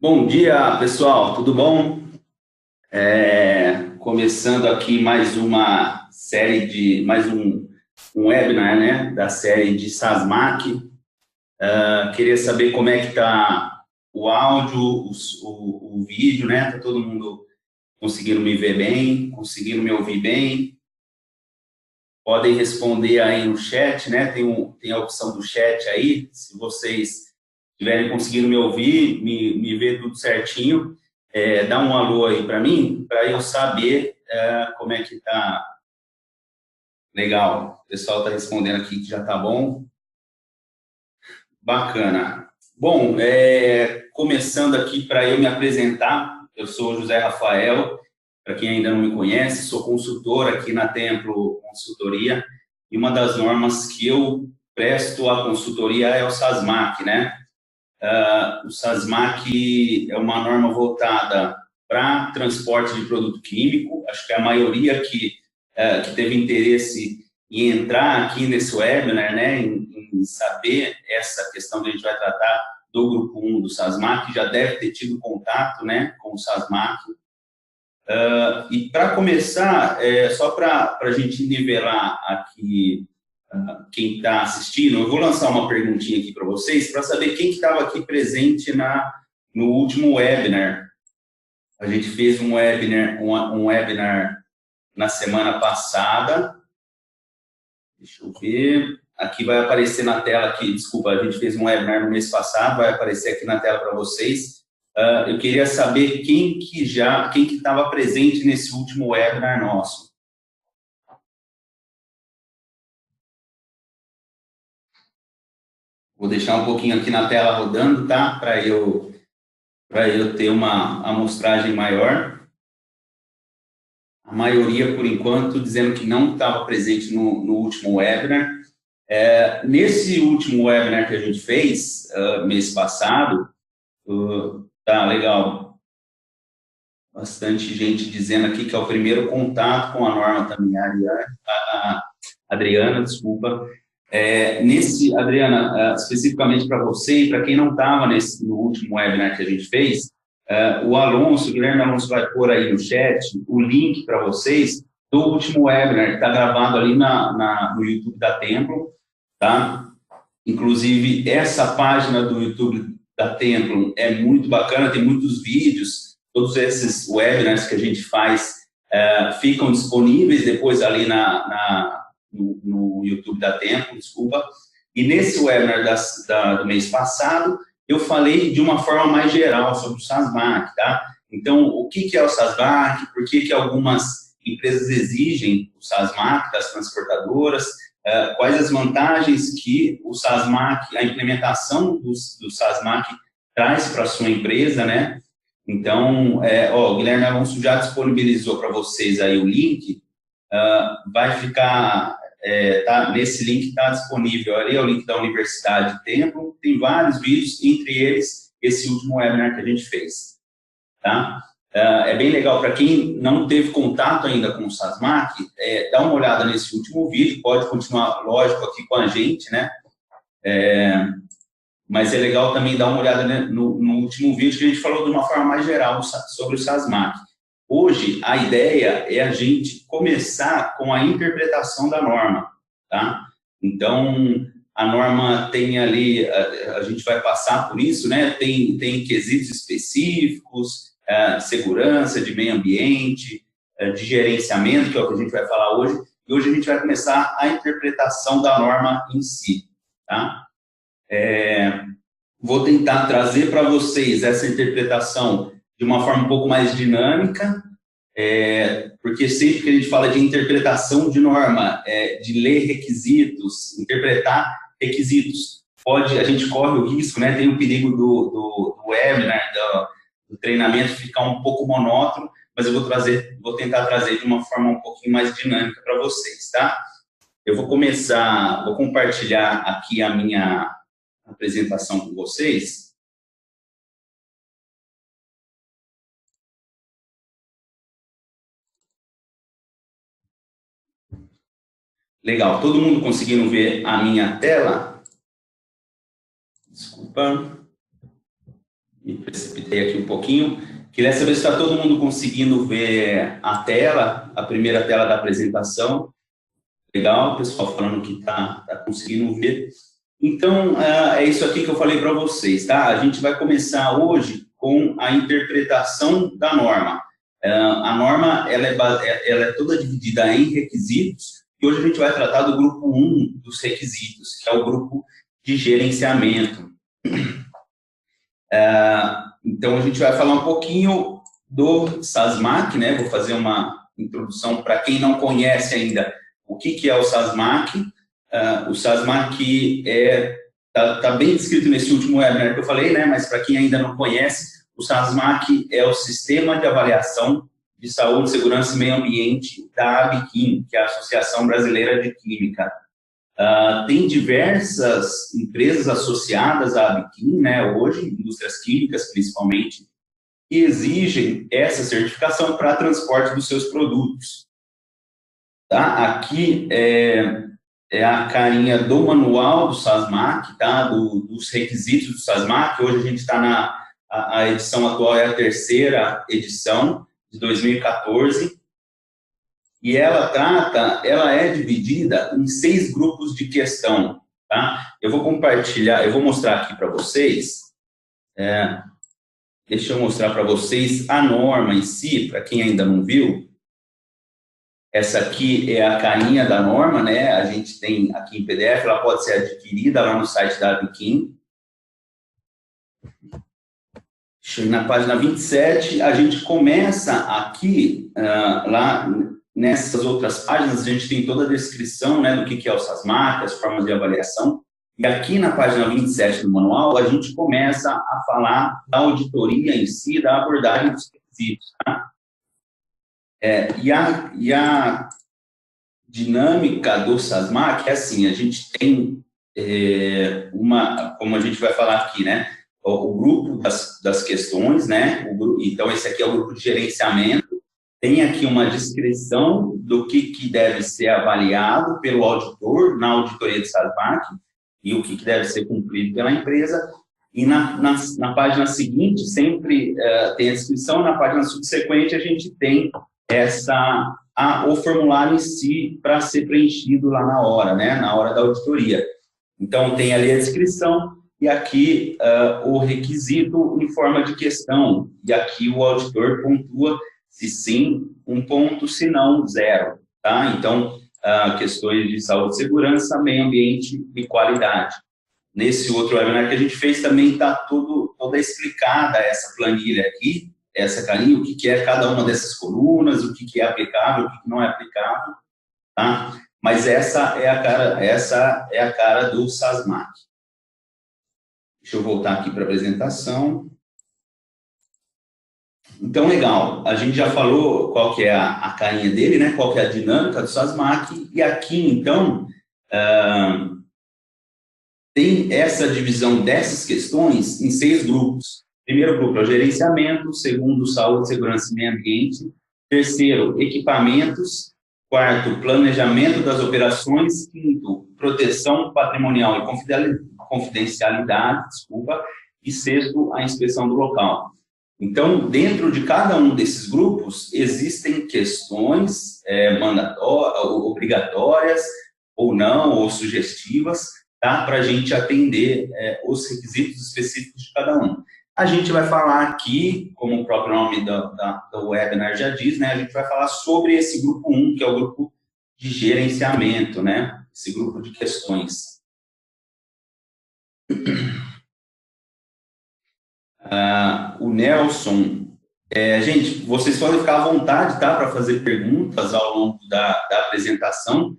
Bom dia, pessoal, tudo bom? Começando aqui mais uma série mais um webinar, né, da série de SASMAC. Queria saber como é que está o áudio, o vídeo, né? Tá todo mundo conseguindo me ver bem, conseguindo me ouvir bem? Podem responder aí no chat, né? Tem a opção do chat aí, se vocês estiverem conseguindo me ouvir, me ver tudo certinho, dá um alô aí para mim, para eu saber como é que tá. Legal, o pessoal está respondendo aqui que já tá bom. Bacana. Bom, começando aqui para eu me apresentar, eu sou o José Rafael, para quem ainda não me conhece, sou consultor aqui na Templo Consultoria, e uma das normas que eu presto a consultoria é o SASMAC, né? O SASMAC é uma norma voltada para transporte de produto químico. Acho que a maioria que teve interesse em entrar aqui nesse webinar, né, em saber essa questão que a gente vai tratar do grupo 1 do SASMAC, já deve ter tido contato, né, com o SASMAC. E para começar, só para a gente nivelar aqui quem está assistindo, eu vou lançar uma perguntinha aqui para vocês, para saber quem estava aqui presente no último webinar. A gente fez um webinar na semana passada. Deixa eu ver. Aqui vai aparecer na tela, aqui, desculpa, a gente fez um webinar no mês passado, vai aparecer aqui na tela para vocês. Eu queria saber quem que estava presente nesse último webinar nosso. Vou deixar um pouquinho aqui na tela rodando, tá? Para eu ter uma amostragem maior. A maioria, por enquanto, dizendo que não estava presente no último webinar. Nesse último webinar que a gente fez, mês passado, tá legal. Bastante gente dizendo aqui que é o primeiro contato com a norma também, a Adriana, desculpa. Adriana, especificamente para você e para quem não estava no último webinar que a gente fez, o Guilherme Alonso vai pôr aí no chat o link para vocês do último webinar, que está gravado ali no YouTube da Templo, tá? Inclusive, essa página do YouTube da Templo é muito bacana, tem muitos vídeos, todos esses webinars que a gente faz ficam disponíveis depois ali no YouTube da Templo, desculpa. E nesse webinar do mês passado, eu falei de uma forma mais geral sobre o SASMAC, tá? Então, o que é o SASMAC, por que algumas empresas exigem o SASMAC das transportadoras, quais as vantagens que o SASMAC, a implementação do SASMAC traz para a sua empresa, né? Então, o Guilherme Alonso já disponibilizou para vocês aí o link, vai ficar, nesse link está disponível ali, é o link da Universidade Templo, tem vários vídeos, entre eles esse último webinar que a gente fez, tá? É bem legal para quem não teve contato ainda com o SASMAC, dá uma olhada nesse último vídeo, pode continuar, lógico, aqui com a gente, né? Mas é legal também dar uma olhada, né, no último vídeo que a gente falou de uma forma mais geral sobre o SASMAC. Hoje, a ideia é a gente começar com a interpretação da norma, tá? Então, a norma tem ali, a gente vai passar por isso, né? Tem quesitos específicos, segurança, de meio ambiente, de gerenciamento, que é o que a gente vai falar hoje, e hoje a gente vai começar a interpretação da norma em si, tá? Vou tentar trazer para vocês essa interpretação de uma forma um pouco mais dinâmica, porque sempre que a gente fala de interpretação de norma, de ler requisitos, interpretar requisitos, a gente corre o risco, né, tem o perigo do webinar, do treinamento ficar um pouco monótono, mas eu vou tentar trazer de uma forma um pouquinho mais dinâmica para vocês, tá? Eu vou compartilhar aqui a minha apresentação com vocês. Legal, todo mundo conseguindo ver a minha tela? Desculpa. Me precipitei aqui um pouquinho. Queria saber se está todo mundo conseguindo ver a tela, a primeira tela da apresentação. Legal, o pessoal falando que está conseguindo ver. Então, é isso aqui que eu falei para vocês, tá? A gente vai começar hoje com a interpretação da norma. A norma, ela é toda dividida em requisitos, e hoje a gente vai tratar do grupo 1 dos requisitos, que é o grupo de gerenciamento. Então, a gente vai falar um pouquinho do SASMAC, né? Vou fazer uma introdução para quem não conhece ainda o que é o SASMAC. O SASMAC está bem descrito nesse último webinar que eu falei, né? Mas para quem ainda não conhece, o SASMAC é o Sistema de Avaliação de Saúde, Segurança e Meio Ambiente da ABQUIM, que é a Associação Brasileira de Química. Tem diversas empresas associadas à ABQUIM, né, hoje, indústrias químicas principalmente, que exigem essa certificação para transporte dos seus produtos. Tá? Aqui é a carinha do manual do SASMAC, tá? Dos requisitos do SASMAC. Hoje a gente está a edição atual é a 3ª edição, de 2014. E ela é dividida em 6 grupos de questão, tá? Eu vou compartilhar, eu vou mostrar aqui para vocês, deixa eu mostrar para vocês a norma em si, para quem ainda não viu. Essa aqui é a carinha da norma, né? A gente tem aqui em PDF, ela pode ser adquirida lá no site da ABQUIM. Na página 27, a gente começa aqui, lá nessas outras páginas, a gente tem toda a descrição, né, do que é o SASMAC, as formas de avaliação. E aqui na página 27 do manual, a gente começa a falar da auditoria em si, da abordagem dos requisitos. Tá? E a dinâmica do SASMAC é assim, a gente tem como a gente vai falar aqui, né, o grupo das questões, né, então esse aqui é o grupo de gerenciamento. Tem aqui uma descrição do que deve ser avaliado pelo auditor na auditoria de SASMAC e o que deve ser cumprido pela empresa. E na página seguinte, sempre tem a descrição, na página subsequente a gente tem o formulário em si para ser preenchido lá na hora, né, na hora da auditoria. Então, tem ali a descrição e aqui o requisito em forma de questão. E aqui o auditor pontua se sim, 1 ponto, se não, 0. Tá? Então, questões de saúde, segurança, meio ambiente e qualidade. Nesse outro webinar que a gente fez também está toda explicada essa planilha aqui, essa carinha, o que é cada uma dessas colunas, o que é aplicável, o que não é aplicável. Tá? Mas essa é a cara do SASMAC. Deixa eu voltar aqui para a apresentação. Então, legal, a gente já falou qual que é a carinha dele, né? Qual que é a dinâmica do SASMAC, e aqui, então, tem essa divisão dessas questões em 6 grupos. Primeiro grupo é o gerenciamento, segundo, saúde, segurança e meio ambiente, terceiro, equipamentos, quarto, planejamento das operações, quinto, proteção patrimonial e confidencialidade, e sexto, a inspeção do local. Então, dentro de cada um desses grupos, existem questões obrigatórias ou não, ou sugestivas, tá? Para a gente atender os requisitos específicos de cada um. A gente vai falar aqui, como o próprio nome do webinar já diz, né? A gente vai falar sobre esse grupo 1, que é o grupo de gerenciamento, né? Esse grupo de questões. O Nelson, gente, vocês podem ficar à vontade, tá, para fazer perguntas ao longo da apresentação.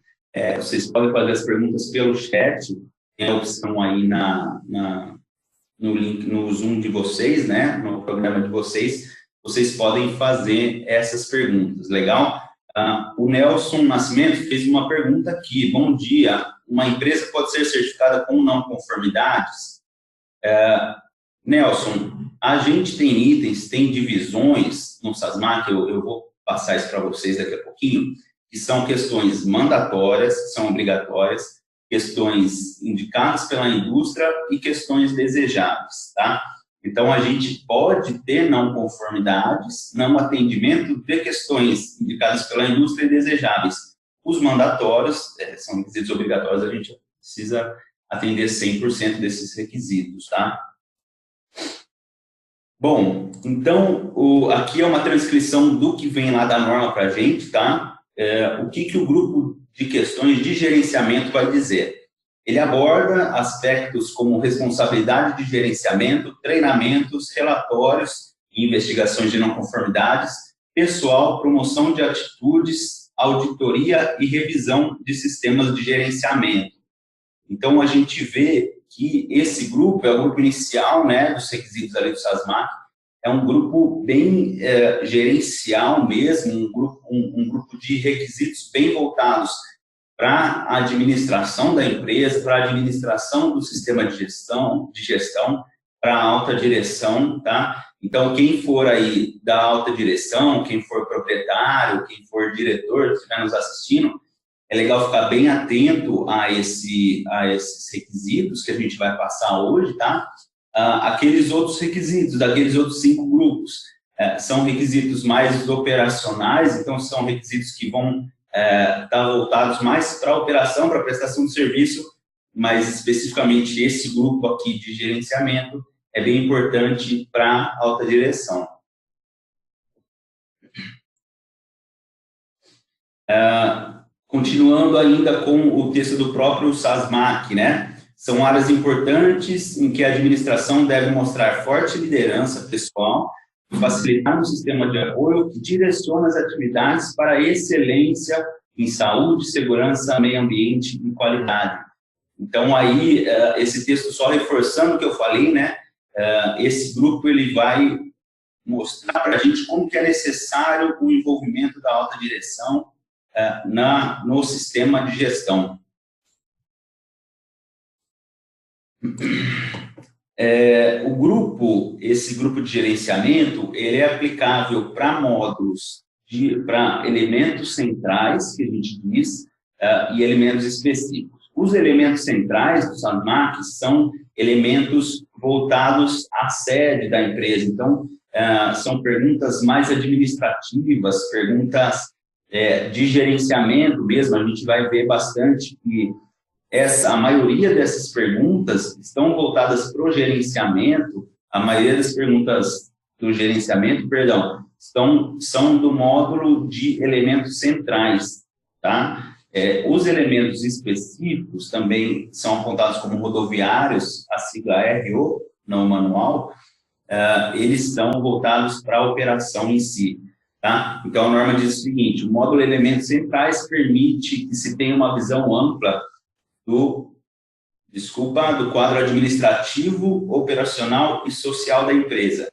Vocês podem fazer as perguntas pelo chat, tem a opção aí no link, no Zoom de vocês, né, no programa de vocês, vocês podem fazer essas perguntas, legal? O Nelson Nascimento fez uma pergunta aqui. Bom dia, uma empresa pode ser certificada com não conformidades? Nelson, a gente tem itens, tem divisões no SASMAC, eu vou passar isso para vocês daqui a pouquinho, que são questões mandatórias, que são obrigatórias, questões indicadas pela indústria e questões desejáveis, tá? Então, a gente pode ter não conformidades, não atendimento de questões indicadas pela indústria indesejáveis. Os mandatórios, são requisitos obrigatórios, a gente precisa atender 100% desses requisitos, tá? Bom, então, aqui é uma transcrição do que vem lá da norma para a gente, tá? O que o grupo de questões de gerenciamento vai dizer? Ele aborda aspectos como responsabilidade de gerenciamento, treinamentos, relatórios e investigações de não conformidades, pessoal, promoção de atitudes, auditoria e revisão de sistemas de gerenciamento. Então, a gente vê que esse grupo é o grupo inicial, né, dos requisitos da lei do SASMAC, é um grupo bem gerencial mesmo, um grupo de requisitos bem voltados para a administração da empresa, para a administração do sistema de gestão, para a alta direção, tá? Então, quem for aí da alta direção, quem for proprietário, quem for diretor, que estiver nos assistindo, é legal ficar bem atento a esses requisitos que a gente vai passar hoje, tá? Aqueles outros requisitos, daqueles outros 5 grupos, são requisitos mais operacionais, então são requisitos que vão estar voltados mais para a operação, para a prestação de serviço, mas especificamente esse grupo aqui de gerenciamento é bem importante para a alta direção. Continuando ainda com o texto do próprio SASMAC, né? São áreas importantes em que a administração deve mostrar forte liderança pessoal, facilitar um sistema de apoio que direciona as atividades para a excelência em saúde, segurança, meio ambiente e qualidade. Então, aí, esse texto só reforçando o que eu falei, né? Esse grupo, ele vai mostrar para a gente como que é necessário o envolvimento da alta direção no sistema de gestão. Esse grupo de gerenciamento, ele é aplicável para módulos, para elementos centrais, que a gente diz, e elementos específicos. Os elementos centrais do SASMAC são elementos voltados à sede da empresa. Então, são perguntas mais administrativas, perguntas de gerenciamento mesmo. A gente vai ver bastante que a maioria dessas perguntas estão voltadas para o gerenciamento. A maioria das perguntas do gerenciamento, perdão, são do módulo de elementos centrais, tá? Os elementos específicos também são apontados como rodoviários, a sigla RO, não manual, eles são voltados para a operação em si, tá? Então, a norma diz o seguinte: o módulo elementos centrais permite que se tenha uma visão ampla do quadro administrativo, operacional e social da empresa.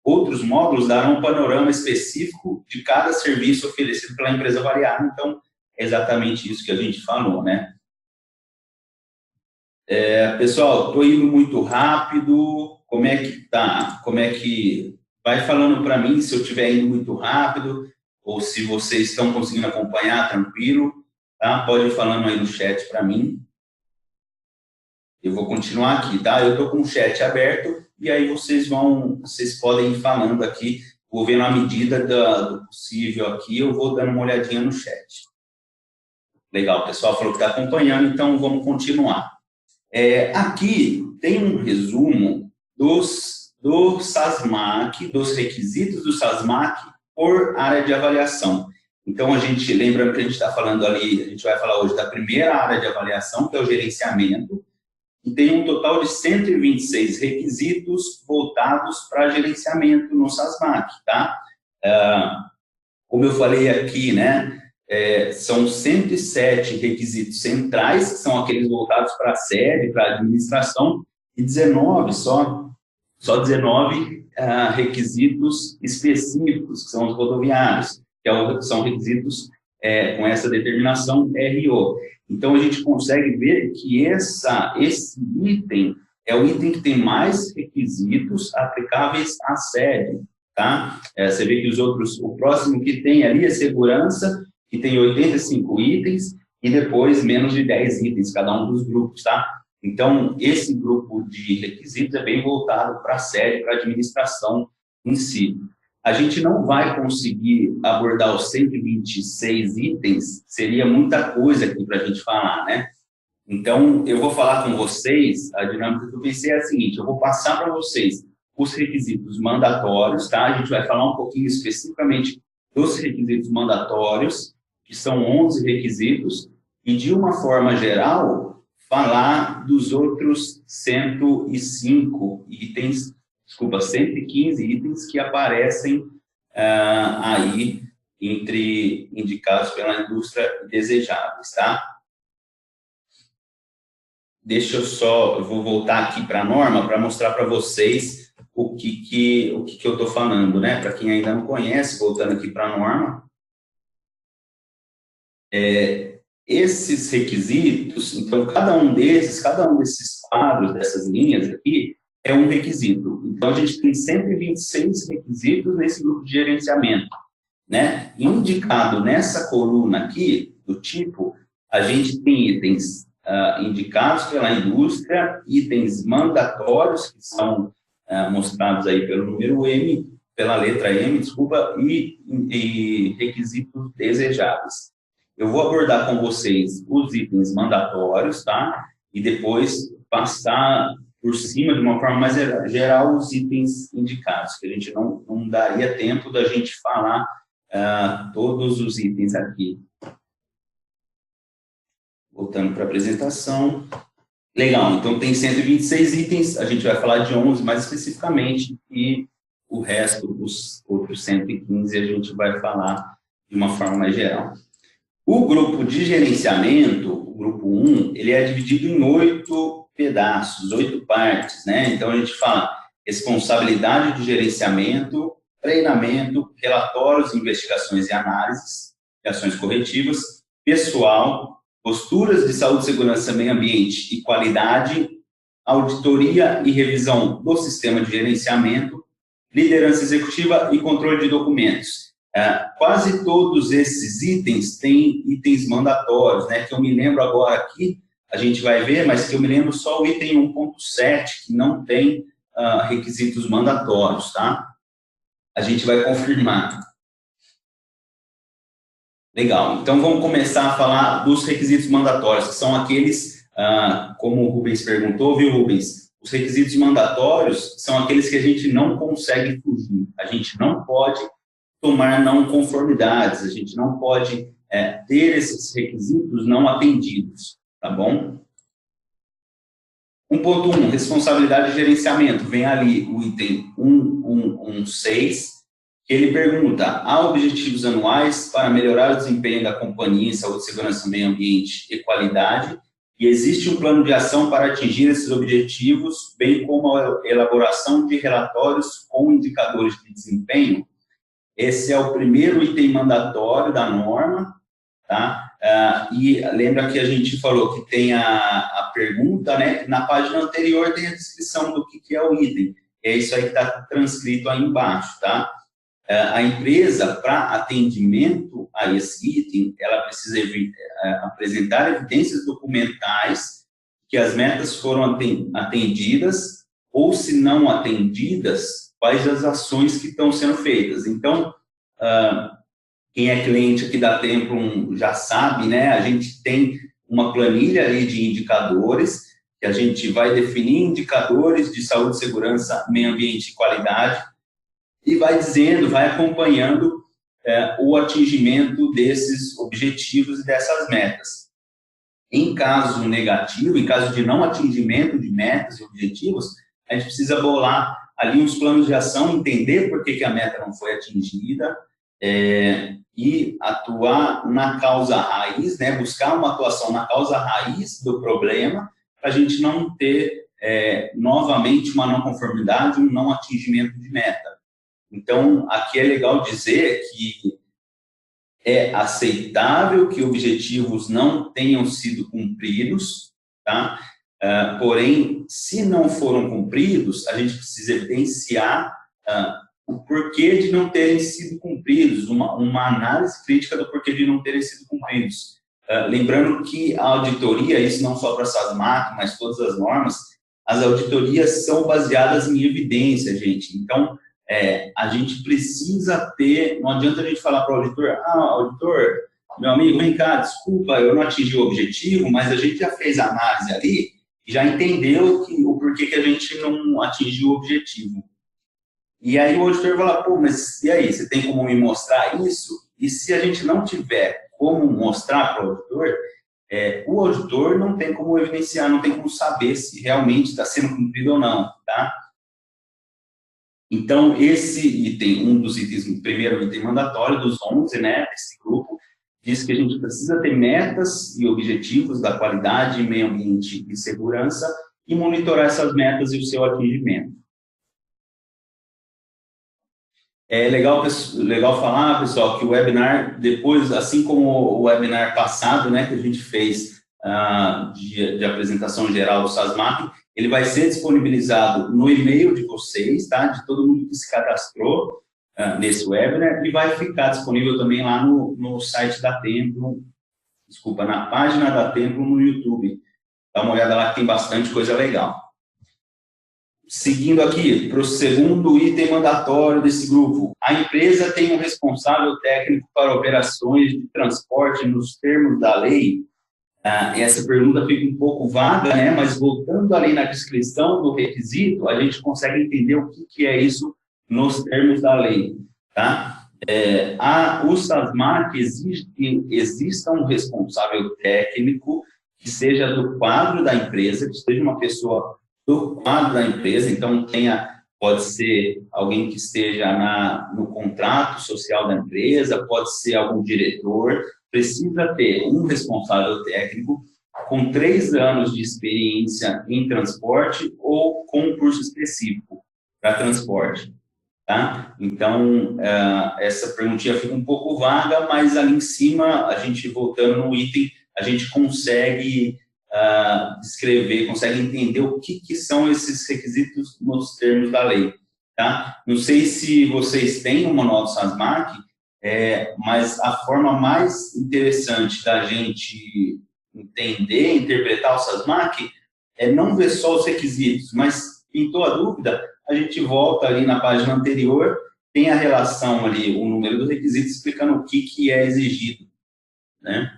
Outros módulos darão um panorama específico de cada serviço oferecido pela empresa variada. Então, é exatamente isso que a gente falou, né? Pessoal, estou indo muito rápido. Como é que tá? Vai falando para mim se eu estiver indo muito rápido ou se vocês estão conseguindo acompanhar tranquilo, tá? Pode ir falando aí no chat para mim. Eu vou continuar aqui, tá? Eu estou com o chat aberto e aí vocês podem ir falando aqui. Vou vendo a medida do possível aqui, eu vou dando uma olhadinha no chat. Legal, o pessoal falou que está acompanhando, então vamos continuar. Aqui tem um resumo do SASMAC, dos requisitos do SASMAC por área de avaliação. Então, lembrando que a gente está falando ali, a gente vai falar hoje da primeira área de avaliação, que é o gerenciamento, e tem um total de 126 requisitos voltados para gerenciamento no SASMAC, tá? Como eu falei aqui, né? São 107 requisitos centrais, que são aqueles voltados para a sede, para a administração, e 19, só 19 requisitos específicos, que são os rodoviários, que são requisitos com essa determinação RO. Então, a gente consegue ver que esse item é o item que tem mais requisitos aplicáveis à sede, tá? Você vê que o próximo que tem ali é segurança, que tem 85 itens, e depois menos de 10 itens, cada um dos grupos, tá? Então, esse grupo de requisitos é bem voltado para a sede, para a administração em si. A gente não vai conseguir abordar os 126 itens, seria muita coisa aqui para a gente falar, né? Então, eu vou falar com vocês, a dinâmica que eu pensei é a seguinte, eu vou passar para vocês os requisitos mandatórios, tá? A gente vai falar um pouquinho especificamente dos requisitos mandatórios, que são 11 requisitos, e de uma forma geral, falar dos outros 105 itens, desculpa, 115 itens que aparecem aí entre indicados pela indústria e desejáveis, tá? Eu vou voltar aqui para a norma para mostrar para vocês o que eu estou falando, né? Para quem ainda não conhece, voltando aqui para a norma, esses requisitos, então cada um desses quadros, dessas linhas aqui, é um requisito. Então a gente tem 126 requisitos nesse grupo de gerenciamento, né? Indicado nessa coluna aqui, do tipo, a gente tem itens indicados pela indústria, itens mandatórios, que são mostrados aí pelo número M, pela letra M, desculpa, e requisitos desejáveis. Eu vou abordar com vocês os itens mandatórios, tá? E depois passar por cima, de uma forma mais geral, os itens indicados, que a gente não daria tempo da gente falar todos os itens aqui. Voltando para a apresentação. Legal, então tem 126 itens, a gente vai falar de 11 mais especificamente, e o resto, os outros 115, a gente vai falar de uma forma mais geral. O grupo de gerenciamento, o grupo 1, ele é dividido em 8 pedaços, 8 partes, né? Então, a gente fala responsabilidade de gerenciamento, treinamento, relatórios, investigações e análises, e ações corretivas, pessoal, posturas de saúde, segurança, meio ambiente e qualidade, auditoria e revisão do sistema de gerenciamento, liderança executiva e controle de documentos. Quase todos esses itens têm itens mandatórios, né, que eu me lembro agora aqui, a gente vai ver, mas que eu me lembro só o item 1.7, que não tem requisitos mandatórios, tá? A gente vai confirmar. Legal, então vamos começar a falar dos requisitos mandatórios, que são aqueles, como o Rubens perguntou, viu, Rubens? Os requisitos mandatórios são aqueles que a gente não consegue fugir, a gente não pode tomar não conformidades, a gente não pode ter esses requisitos não atendidos, tá bom? 1.1, responsabilidade de gerenciamento, vem ali o item 1.1.6, que ele pergunta, há objetivos anuais para melhorar o desempenho da companhia em saúde, segurança, meio ambiente e qualidade, e existe um plano de ação para atingir esses objetivos, bem como a elaboração de relatórios com indicadores de desempenho. Esse é o primeiro item mandatório da norma, tá? E lembra que a gente falou que tem a pergunta, né? Na página anterior tem a descrição do que é o item. É isso aí que está transcrito aí embaixo, tá? A empresa, para atendimento a esse item, ela precisa apresentar evidências documentais que as metas foram atendidas, ou se não atendidas, quais as ações que estão sendo feitas. Então, quem é cliente aqui da Templum já sabe, né? A gente tem uma planilha ali de indicadores, que a gente vai definir indicadores de saúde, segurança, meio ambiente e qualidade, e vai dizendo, vai acompanhando o atingimento desses objetivos e dessas metas. Em caso negativo, em caso de não atingimento de metas e objetivos, a gente precisa bolar ali uns planos de ação, entender por que a meta não foi atingida, e atuar na causa raiz, né, buscar uma atuação na causa raiz do problema, para a gente não ter novamente uma não conformidade, um não atingimento de meta. Então, aqui é legal dizer que é aceitável que objetivos não tenham sido cumpridos, tá? Porém, se não foram cumpridos, a gente precisa evidenciar o porquê de não terem sido cumpridos, uma análise crítica do porquê de não terem sido cumpridos, Lembrando que a auditoria, isso não só para a SASMAC, mas todas as normas, as auditorias são baseadas em evidência, gente. Então, a gente precisa ter, não adianta a gente falar para o auditor, auditor, meu amigo, vem cá, desculpa, eu não atingi o objetivo, mas a gente já fez a análise ali e já entendeu o porquê que a gente não atingiu o objetivo. E aí o auditor fala, pô, mas e aí, você tem como me mostrar isso? E se a gente não tiver como mostrar para o auditor não tem como evidenciar, não tem como saber se realmente está sendo cumprido ou não, tá? Então, esse item, um dos itens, o primeiro item mandatório dos 11, né, desse grupo, diz que a gente precisa ter metas e objetivos da qualidade, meio ambiente e segurança e monitorar essas metas e o seu atingimento. É legal falar, pessoal, que o webinar, depois, assim como o webinar passado, né, que a gente fez de apresentação geral do SASMAC, ele vai ser disponibilizado no e-mail de vocês, tá, de todo mundo que se cadastrou nesse webinar, e vai ficar disponível também lá no site da Templo, desculpa, na página da Templo no YouTube. Dá uma olhada lá que tem bastante coisa legal. Seguindo aqui para o segundo item mandatório desse grupo, a empresa tem um responsável técnico para operações de transporte nos termos da lei. Essa pergunta fica um pouco vaga, né? Mas voltando ali na descrição do requisito, a gente consegue entender o que é isso nos termos da lei, tá? O SASMAC exige que exista um responsável técnico que seja do quadro da empresa, que seja uma pessoa do quadro da empresa, então pode ser alguém que esteja no contrato social da empresa, pode ser algum diretor, precisa ter um responsável técnico com 3 anos de experiência em transporte ou com um curso específico para transporte, tá? Então, essa perguntinha fica um pouco vaga, mas ali em cima, a gente voltando no item, a gente consegue descrever, consegue entender o que são esses requisitos nos termos da lei, tá? Não sei se vocês têm o manual do SASMAC, mas a forma mais interessante da gente entender, interpretar o SASMAC é não ver só os requisitos, mas pintou a dúvida, a gente volta ali na página anterior, tem a relação ali, o número do requisito explicando o que é exigido, né?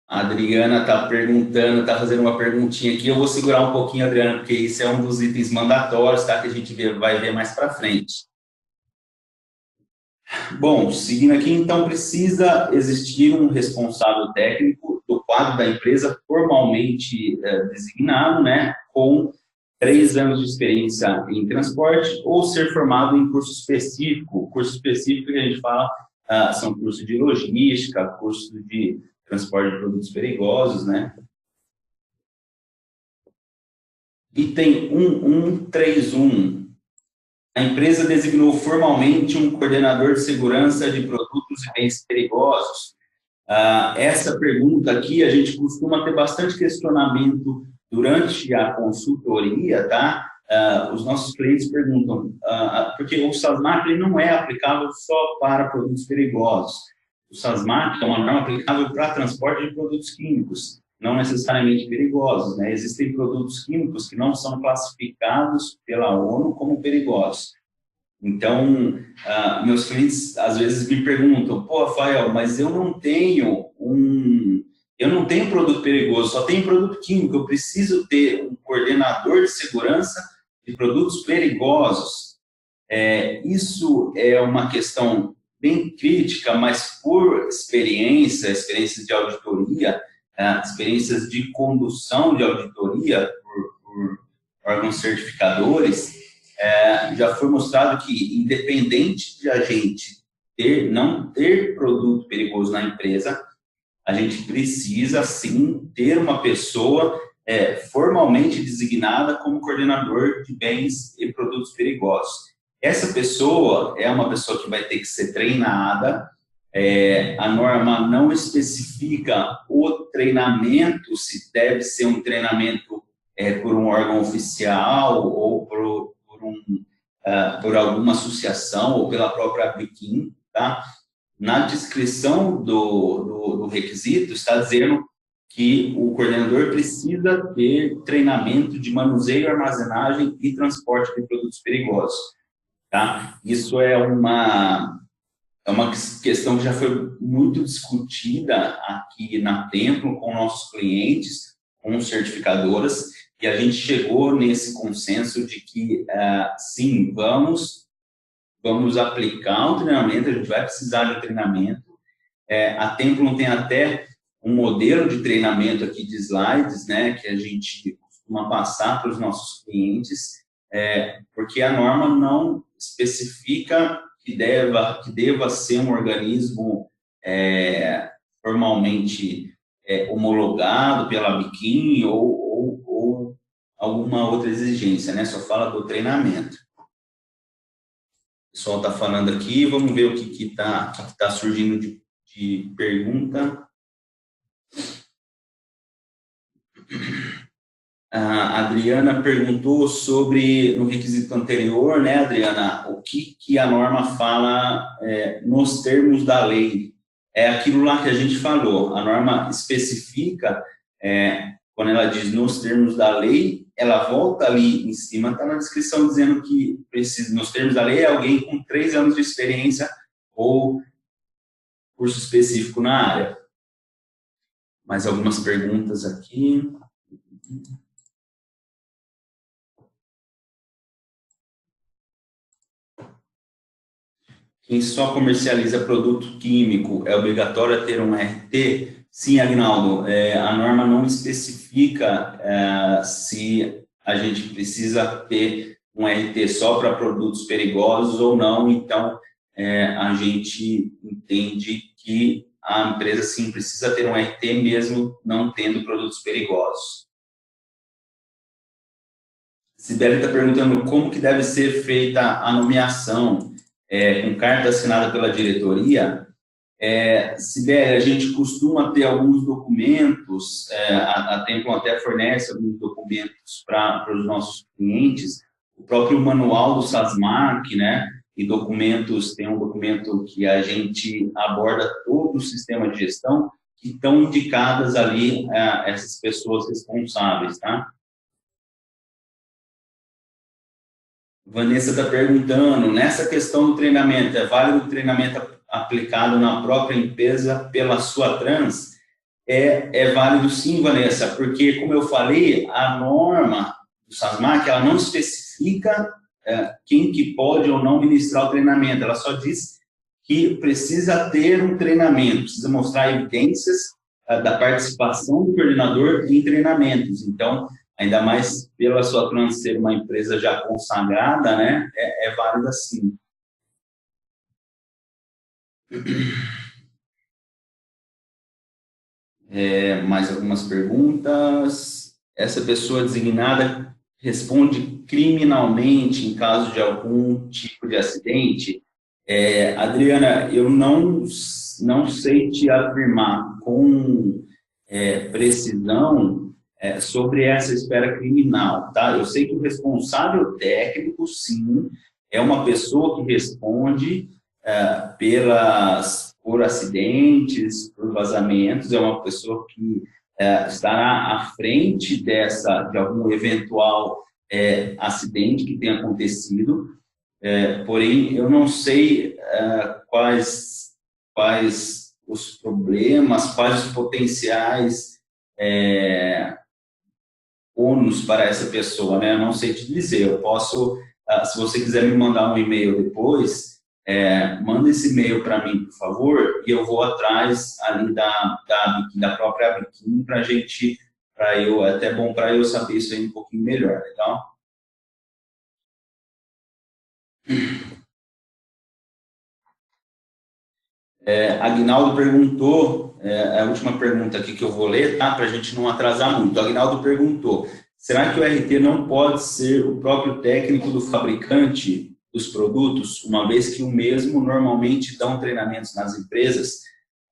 A Adriana está perguntando, está fazendo uma perguntinha aqui. Eu vou segurar um pouquinho, Adriana, porque isso é um dos itens mandatórios, tá? Que a gente vai ver mais para frente. Bom, seguindo aqui, então, precisa existir um responsável técnico do quadro da empresa formalmente designado, né? Com 3 anos de experiência em transporte ou ser formado em curso específico. Curso específico que a gente fala são cursos de logística, cursos de transporte de produtos perigosos, né? Item 1131. A empresa designou formalmente um coordenador de segurança de produtos e bens perigosos. Essa pergunta aqui, a gente costuma ter bastante questionamento durante a consultoria, tá? Os nossos clientes perguntam, porque o SASMAC ele não é aplicável só para produtos perigosos. O SASMAC é uma norma aplicável para transporte de produtos químicos, não necessariamente perigosos, né? Existem produtos químicos que não são classificados pela ONU como perigosos. Então, meus clientes às vezes me perguntam, pô, Rafael, mas eu não tenho produto perigoso, só tenho produto químico, eu preciso ter um coordenador de segurança de produtos perigosos. Isso é uma questão bem crítica, mas por experiências de auditoria, experiências de condução de auditoria por órgãos certificadores, já foi mostrado que, independente de a gente não ter produto perigoso na empresa, a gente precisa, sim, ter uma pessoa formalmente designada como coordenador de bens e produtos perigosos. Essa pessoa é uma pessoa que vai ter que ser treinada, a norma não especifica o treinamento, se deve ser um treinamento por um órgão oficial ou por alguma associação ou pela própria Abiquim, tá? na descrição do requisito está dizendo que o coordenador precisa ter treinamento de manuseio, armazenagem e transporte de produtos perigosos. Tá? Isso é uma questão que já foi muito discutida aqui na Templo com nossos clientes, com certificadoras, e a gente chegou nesse consenso de que, sim, vamos aplicar um treinamento, a gente vai precisar de treinamento. A Templo tem até um modelo de treinamento aqui de slides, né, que a gente costuma passar para os nossos clientes, porque a norma não especifica que deva ser um organismo formalmente homologado pela Biquim ou alguma outra exigência, né? Só fala do treinamento. O pessoal está falando aqui, vamos ver o que está surgindo de pergunta. A Adriana perguntou sobre, no requisito anterior, né, Adriana, o que a norma fala nos termos da lei. É aquilo lá que a gente falou, a norma especifica, quando ela diz nos termos da lei, ela volta ali em cima, está na descrição dizendo que precisa, nos termos da lei, é alguém com 3 anos de experiência ou curso específico na área. Mais algumas perguntas aqui. Quem só comercializa produto químico é obrigatório ter um RT? Sim, Agnaldo, a norma não especifica se a gente precisa ter um RT só para produtos perigosos ou não, então a gente entende que a empresa sim precisa ter um RT mesmo não tendo produtos perigosos. Sibeli está perguntando como que deve ser feita a nomeação com carta assinada pela diretoria. Sibeli, a gente costuma ter alguns documentos, a Templon até fornece alguns documentos para os nossos clientes, o próprio manual do SASMAC, né, e documentos, tem um documento que a gente aborda todo o sistema de gestão, que estão indicadas ali essas pessoas responsáveis, tá? Vanessa está perguntando, nessa questão do treinamento, é válido o treinamento aplicado na própria empresa pela sua trans? É válido sim, Vanessa, porque, como eu falei, a norma do SASMAC, ela não especifica quem que pode ou não ministrar o treinamento, ela só diz que precisa ter um treinamento, precisa mostrar evidências da participação do coordenador em treinamentos. Então, ainda mais pela sua trans ser uma empresa já consagrada, né, é válida sim. Mais algumas perguntas. Essa pessoa designada responde criminalmente em caso de algum tipo de acidente? Adriana, eu não sei te afirmar com precisão sobre essa esfera criminal, tá? Eu sei que o responsável técnico, sim, é uma pessoa que responde por acidentes, por vazamentos, é uma pessoa que estará à frente de algum eventual acidente que tenha acontecido, porém, eu não sei quais os problemas, quais os potenciais ônus para essa pessoa, né? Eu não sei te dizer, eu posso, se você quiser me mandar um e-mail depois, manda esse e-mail para mim, por favor, e eu vou atrás ali da própria Biquim é até bom para eu saber isso aí um pouquinho melhor, legal? Agnaldo perguntou, a última pergunta aqui que eu vou ler, tá? Para a gente não atrasar muito. Agnaldo perguntou, será que o RT não pode ser o próprio técnico do fabricante dos produtos, uma vez que o mesmo normalmente dão treinamentos nas empresas?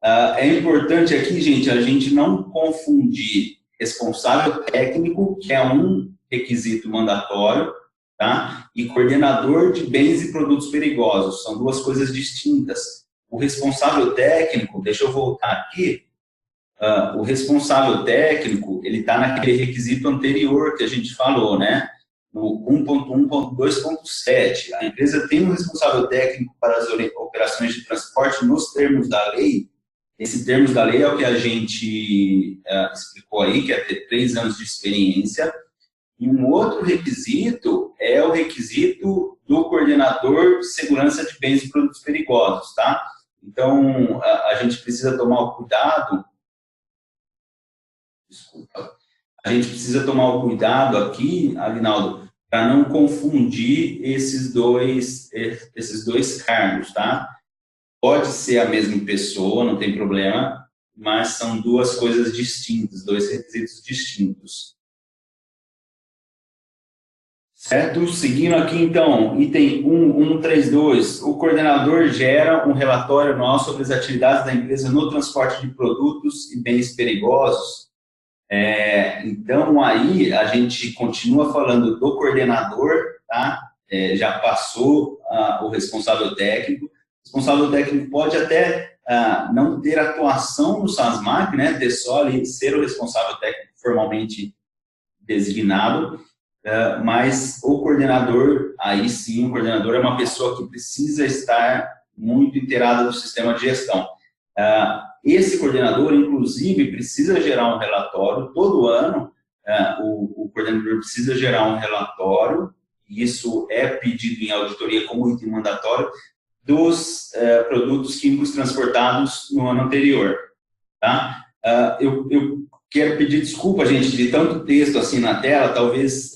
É importante aqui, gente, a gente não confundir responsável técnico, que é um requisito mandatório, tá? E coordenador de bens e produtos perigosos, são duas coisas distintas. o responsável técnico, deixa eu voltar aqui, o responsável técnico, ele está naquele requisito anterior que a gente falou, né? No 1.1.2.7. A empresa tem um responsável técnico para as operações de transporte nos termos da lei. Esse termos da lei é o que a gente explicou aí, que é ter 3 anos de experiência. E um outro requisito é o requisito do coordenador de segurança de bens e produtos perigosos, tá? Então, a gente precisa tomar o cuidado. Desculpa. A gente precisa tomar o cuidado aqui, Aguinaldo, para não confundir esses dois cargos, tá? Pode ser a mesma pessoa, não tem problema, mas são 2 coisas distintas, 2 requisitos distintos. Certo? Seguindo aqui, então, item 1.1.3.2, o coordenador gera um relatório anual sobre as atividades da empresa no transporte de produtos e bens perigosos. Então, aí, a gente continua falando do coordenador, tá? Já passou o responsável técnico. O responsável técnico pode até não ter atuação no SASMAC, né? Ter só ali, ser o responsável técnico formalmente designado, mas o coordenador, aí sim, o coordenador é uma pessoa que precisa estar muito inteirada do sistema de gestão. Esse coordenador, inclusive, precisa gerar um relatório, todo ano o coordenador precisa gerar um relatório, e isso é pedido em auditoria como item mandatório, dos produtos químicos transportados no ano anterior. Tá? Eu quero pedir desculpa, gente, de tanto texto assim na tela, talvez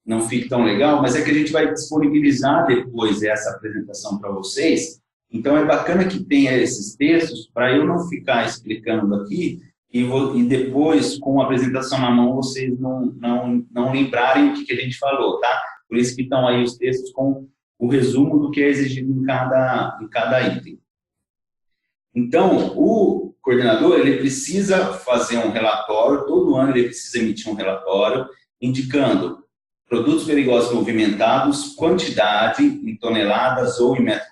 não fique tão legal, mas é que a gente vai disponibilizar depois essa apresentação para vocês. Então, é bacana que tenha esses textos para eu não ficar explicando aqui e depois, com a apresentação na mão, vocês não lembrarem o que a gente falou, tá? Por isso que estão aí os textos com o resumo do que é exigido em cada item. Então, o coordenador, ele precisa fazer um relatório, todo ano ele precisa emitir um relatório, indicando produtos perigosos movimentados, quantidade em toneladas ou em metro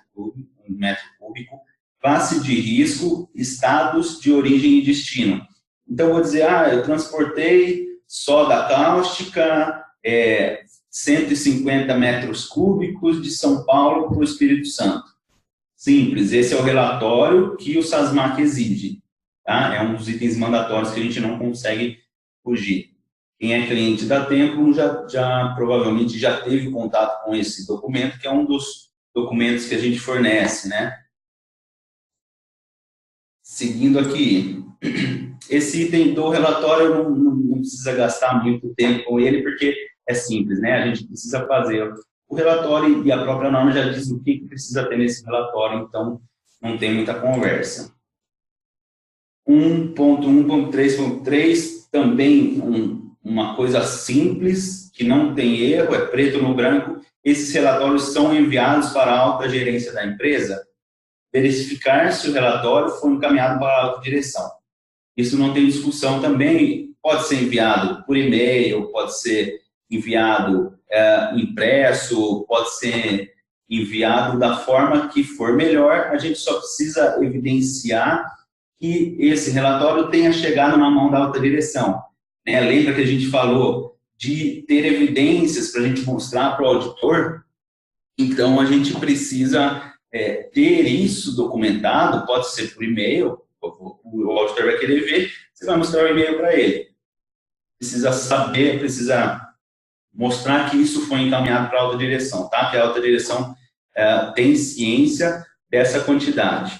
cúbico, classe de risco, estados de origem e destino. Então, vou dizer, eu transportei soda cáustica, 150 metros cúbicos de São Paulo para o Espírito Santo. Simples, esse é o relatório que o SASMAC exige. Tá? É um dos itens mandatórios que a gente não consegue fugir. Quem é cliente da Templo provavelmente já teve contato com esse documento, que é um dos documentos que a gente fornece, né? Seguindo aqui, esse item do relatório não precisa gastar muito tempo com ele, porque é simples, né? A gente precisa fazer o relatório e a própria norma já diz o que precisa ter nesse relatório, então não tem muita conversa. 1.1.3.3, também uma coisa simples, que não tem erro, é preto no branco. Esses relatórios são enviados para a alta gerência da empresa, verificar se o relatório foi encaminhado para a alta direção. Isso não tem discussão também, pode ser enviado por e-mail, pode ser enviado impresso, pode ser enviado da forma que for melhor, a gente só precisa evidenciar que esse relatório tenha chegado na mão da alta direção. Né? Lembra que a gente falou de ter evidências para a gente mostrar para o auditor? Então, a gente precisa ter isso documentado, pode ser por e-mail, o auditor vai querer ver, você vai mostrar o e-mail para ele. Precisa saber, precisa mostrar que isso foi encaminhado para a alta direção, tá? Que a alta direção tem ciência dessa quantidade.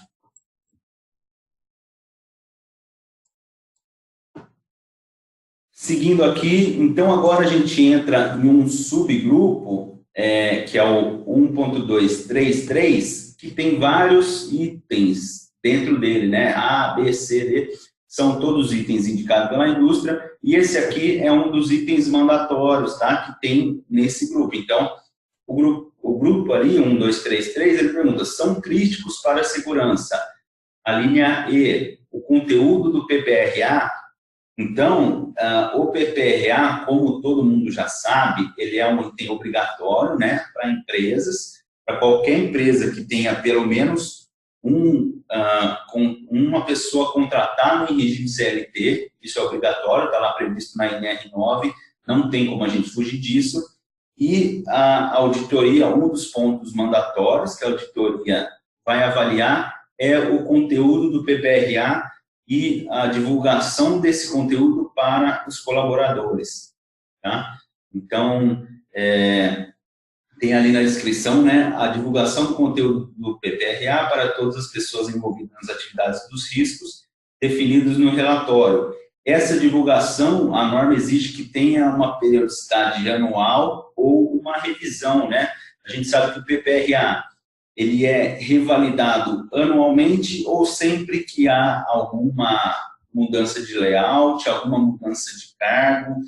Seguindo aqui, então agora a gente entra em um subgrupo, que é o 1.233, que tem vários itens dentro dele, né? A, B, C, D, são todos itens indicados pela indústria, e esse aqui é um dos itens mandatórios, tá? Que tem nesse grupo. Então, o grupo ali, 1, 2, 3, 3, ele pergunta, são críticos para a segurança? A linha E, o conteúdo do PPRA. Então, o PPRA, como todo mundo já sabe, ele é um item obrigatório, né, para empresas, para qualquer empresa que tenha pelo menos com uma pessoa contratada em regime CLT, isso é obrigatório, está lá previsto na NR9, não tem como a gente fugir disso, e a auditoria, um dos pontos mandatórios que a auditoria vai avaliar é o conteúdo do PPRA e a divulgação desse conteúdo para os colaboradores. Tá? Então, tem ali na descrição, né, a divulgação do conteúdo do PPRA para todas as pessoas envolvidas nas atividades dos riscos definidos no relatório. Essa divulgação, a norma exige que tenha uma periodicidade anual ou uma revisão, né? A gente sabe que o PPRA, ele é revalidado anualmente ou sempre que há alguma mudança de layout, alguma mudança de cargo,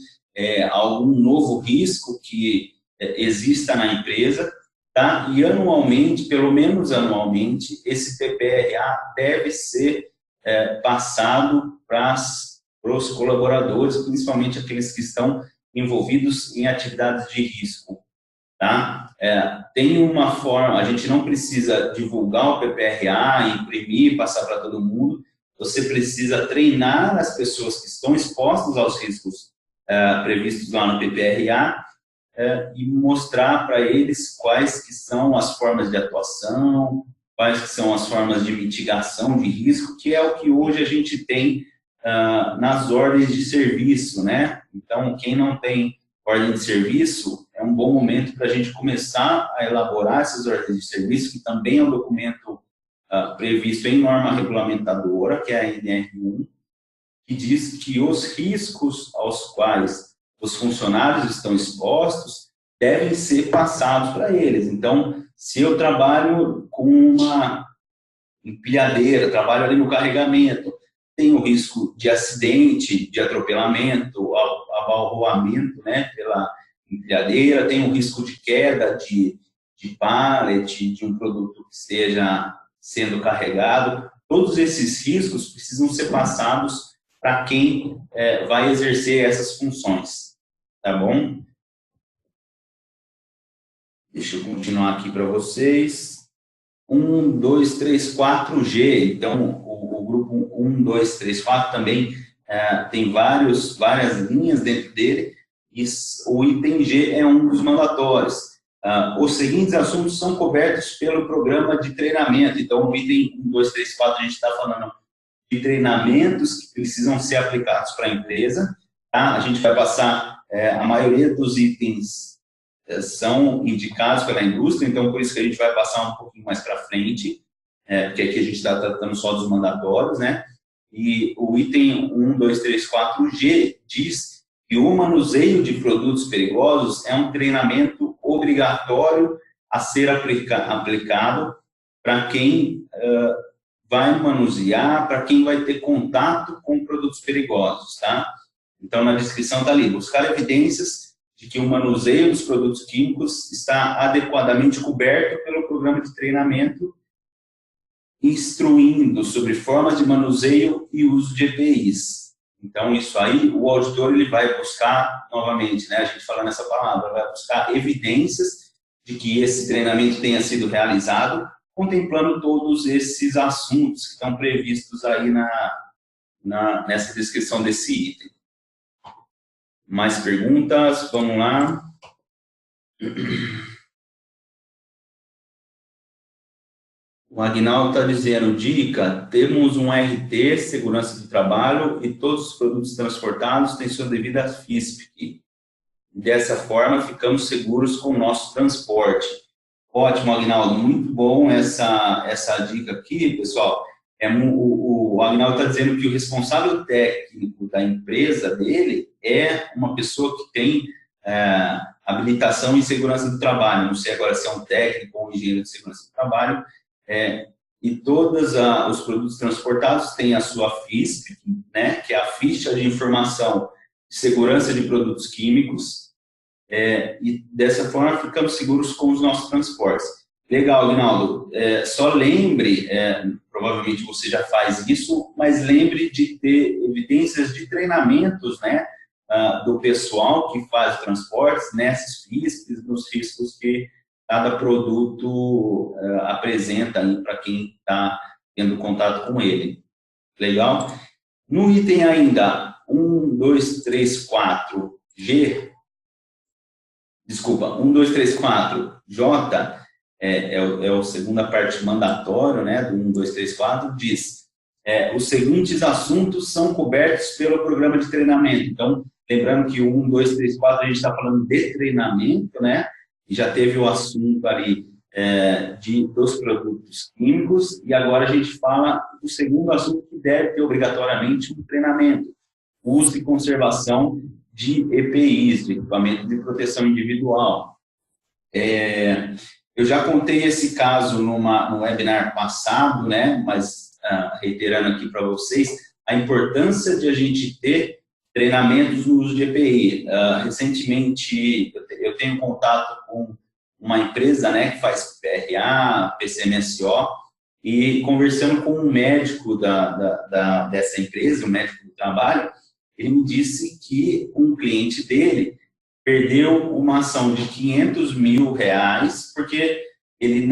algum novo risco que exista na empresa, tá? E anualmente, pelo menos anualmente, esse PPRA deve ser passado para os colaboradores, principalmente aqueles que estão envolvidos em atividades de risco. Tá? Tem uma forma, a gente não precisa divulgar o PPRA, imprimir, passar para todo mundo, você precisa treinar as pessoas que estão expostas aos riscos previstos lá no PPRA e mostrar para eles quais que são as formas de atuação, quais que são as formas de mitigação de risco, que é o que hoje a gente tem nas ordens de serviço, né? Então, quem não tem ordem de serviço, é um bom momento para a gente começar a elaborar essas ordens de serviço, que também é um documento previsto em norma regulamentadora, que é a NR1, que diz que os riscos aos quais os funcionários estão expostos devem ser passados para eles. Então, se eu trabalho com uma empilhadeira, trabalho ali no carregamento, tem o risco de acidente, de atropelamento, abalroamento, né, pela empilhadeira, tem o risco de queda de pallet, de um produto que esteja sendo carregado. Todos esses riscos precisam ser passados para quem vai exercer essas funções, tá bom? Deixa eu continuar aqui para vocês. 1, 2, 3, 4G, então o grupo 1, 2, 3, 4 também tem várias linhas dentro dele, e o item G é um dos mandatórios. Os seguintes assuntos são cobertos pelo programa de treinamento, então o item 1, 2, 3, 4 a gente está falando de treinamentos que precisam ser aplicados para a empresa, tá? A gente vai passar, a maioria dos itens são indicados pela indústria, então por isso que a gente vai passar um pouquinho mais para frente, porque aqui a gente está tratando só dos mandatórios, né? E o item 1, 2, 3, 4G diz que o manuseio de produtos perigosos é um treinamento obrigatório a ser aplicado para quem vai manusear, para quem vai ter contato com produtos perigosos, tá? Então, na descrição está ali, buscar evidências de que o manuseio dos produtos químicos está adequadamente coberto pelo programa de treinamento, instruindo sobre formas de manuseio e uso de EPIs. Então, isso aí, o auditor ele vai buscar, novamente, né, a gente falando essa palavra, vai buscar evidências de que esse treinamento tenha sido realizado, contemplando todos esses assuntos que estão previstos aí nessa descrição desse item. Mais perguntas? Vamos lá. O Agnaldo está dizendo, dica, temos um RT, segurança do trabalho, e todos os produtos transportados têm sua devida FISP. Dessa forma, ficamos seguros com o nosso transporte. Ótimo, Agnaldo, muito bom essa dica aqui, pessoal. O Agnaldo está dizendo que o responsável técnico da empresa dele é uma pessoa que tem habilitação em segurança do trabalho. Não sei agora se é um técnico ou um engenheiro de segurança do trabalho. E todos os produtos transportados têm a sua FISP, né, que é a ficha de informação de segurança de produtos químicos, e dessa forma ficamos seguros com os nossos transportes. Legal, Aguinaldo. Só lembre, provavelmente você já faz isso, mas lembre de ter evidências de treinamentos, né, do pessoal que faz transportes nessas FISPs, nos riscos que cada produto apresenta para quem está tendo contato com ele. Legal? No item ainda 1, 2, 3, 4, G, desculpa, 1, 2, 3, 4, J, é a segunda parte mandatória, né, do 1, 2, 3, 4, diz, os seguintes assuntos são cobertos pelo programa de treinamento. Então, lembrando que o 1, 2, 3, 4, a gente está falando de treinamento, né, e já teve o assunto ali dos produtos químicos, e agora a gente fala do segundo assunto que deve ter obrigatoriamente um treinamento, uso e conservação de EPIs, de equipamento de proteção individual. Eu já contei esse caso no webinar passado, né, mas reiterando aqui para vocês, a importância de a gente ter treinamentos no uso de EPI. Recentemente, eu tenho contato com uma empresa, né, que faz PRA, PCMSO, e conversando com um médico dessa empresa, um médico do trabalho, ele me disse que um cliente dele perdeu uma ação de R$500 mil, porque ele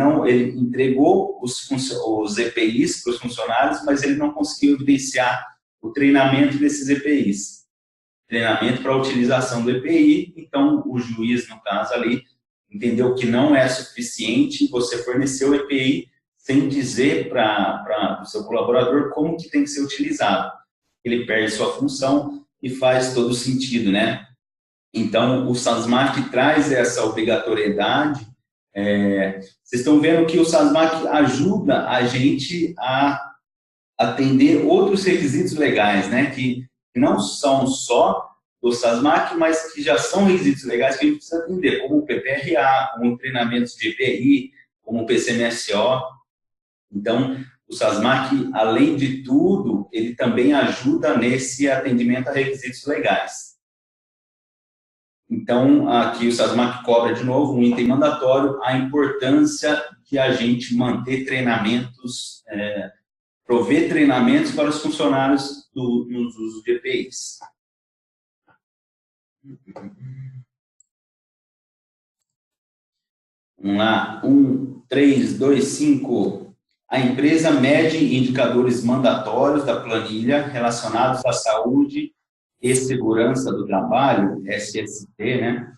entregou os EPIs para os funcionários, mas ele não conseguiu evidenciar o treinamento desses EPIs. Treinamento para a utilização do EPI, então o juiz, no caso ali, entendeu que não é suficiente você fornecer o EPI sem dizer para o seu colaborador como que tem que ser utilizado. Ele perde sua função e faz todo sentido, né? Então, o SASMAC traz essa obrigatoriedade. Vocês estão vendo que o SASMAC ajuda a gente a atender outros requisitos legais, né? Que não são só do SASMAC, mas que já são requisitos legais que a gente precisa atender, como o PPRA, como treinamentos de EPI, como o PCMSO. Então, o SASMAC, além de tudo, ele também ajuda nesse atendimento a requisitos legais. Então, aqui o SASMAC cobra, de novo, um item mandatório, a importância de a gente manter treinamentos, prover treinamentos para os funcionários nos usos de EPIs. Vamos lá, 1, 3, 2, 5. A empresa mede indicadores mandatórios da planilha relacionados à saúde e segurança do trabalho, SST, né?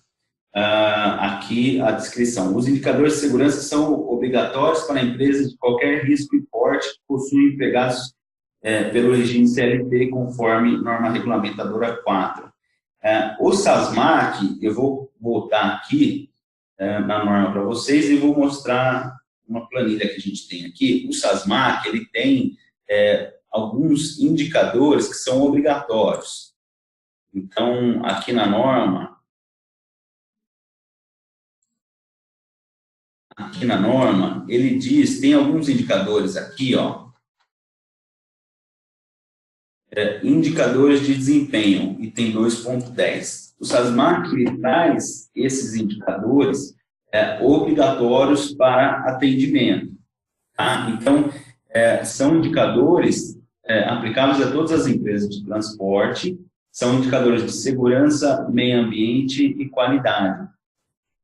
Aqui a descrição. Os indicadores de segurança são obrigatórios para empresas de qualquer risco e porte que possuem empregados pelo regime CLT, conforme norma regulamentadora 4. O SASMAC, eu vou voltar aqui na norma para vocês e vou mostrar uma planilha que a gente tem aqui. O SASMAC, ele tem alguns indicadores que são obrigatórios. Então, aqui na norma, ele diz, tem alguns indicadores aqui, ó, indicadores de desempenho, item 2.10. O SASMAC traz esses indicadores obrigatórios para atendimento. Tá? Então, são indicadores aplicáveis a todas as empresas de transporte, são indicadores de segurança, meio ambiente e qualidade.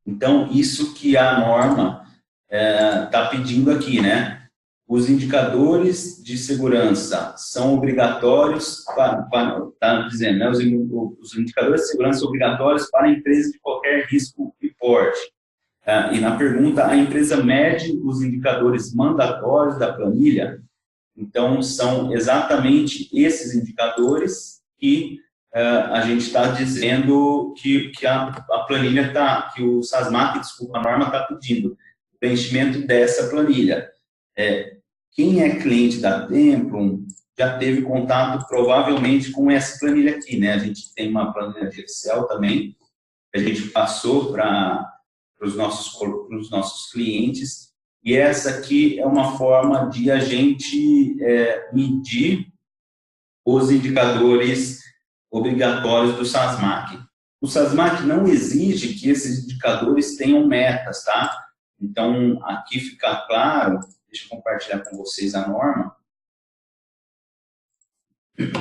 Então, isso que a norma está pedindo aqui, né? Os indicadores de segurança são obrigatórios está dizendo, né? Os indicadores de segurança são obrigatórios para empresas de qualquer risco e porte. E na pergunta, a empresa mede os indicadores mandatórios da planilha. Então, são exatamente esses indicadores que a gente está dizendo que a planilha está, que o SASMAC, desculpa, a norma está pedindo o preenchimento dessa planilha. Quem é cliente da Templum já teve contato provavelmente com essa planilha aqui, né? A gente tem uma planilha de Excel também, que a gente passou para os nossos clientes, e essa aqui é uma forma de a gente medir os indicadores obrigatórios do SASMAC. O SASMAC não exige que esses indicadores tenham metas, tá? Então, aqui fica claro, deixa eu compartilhar com vocês a norma.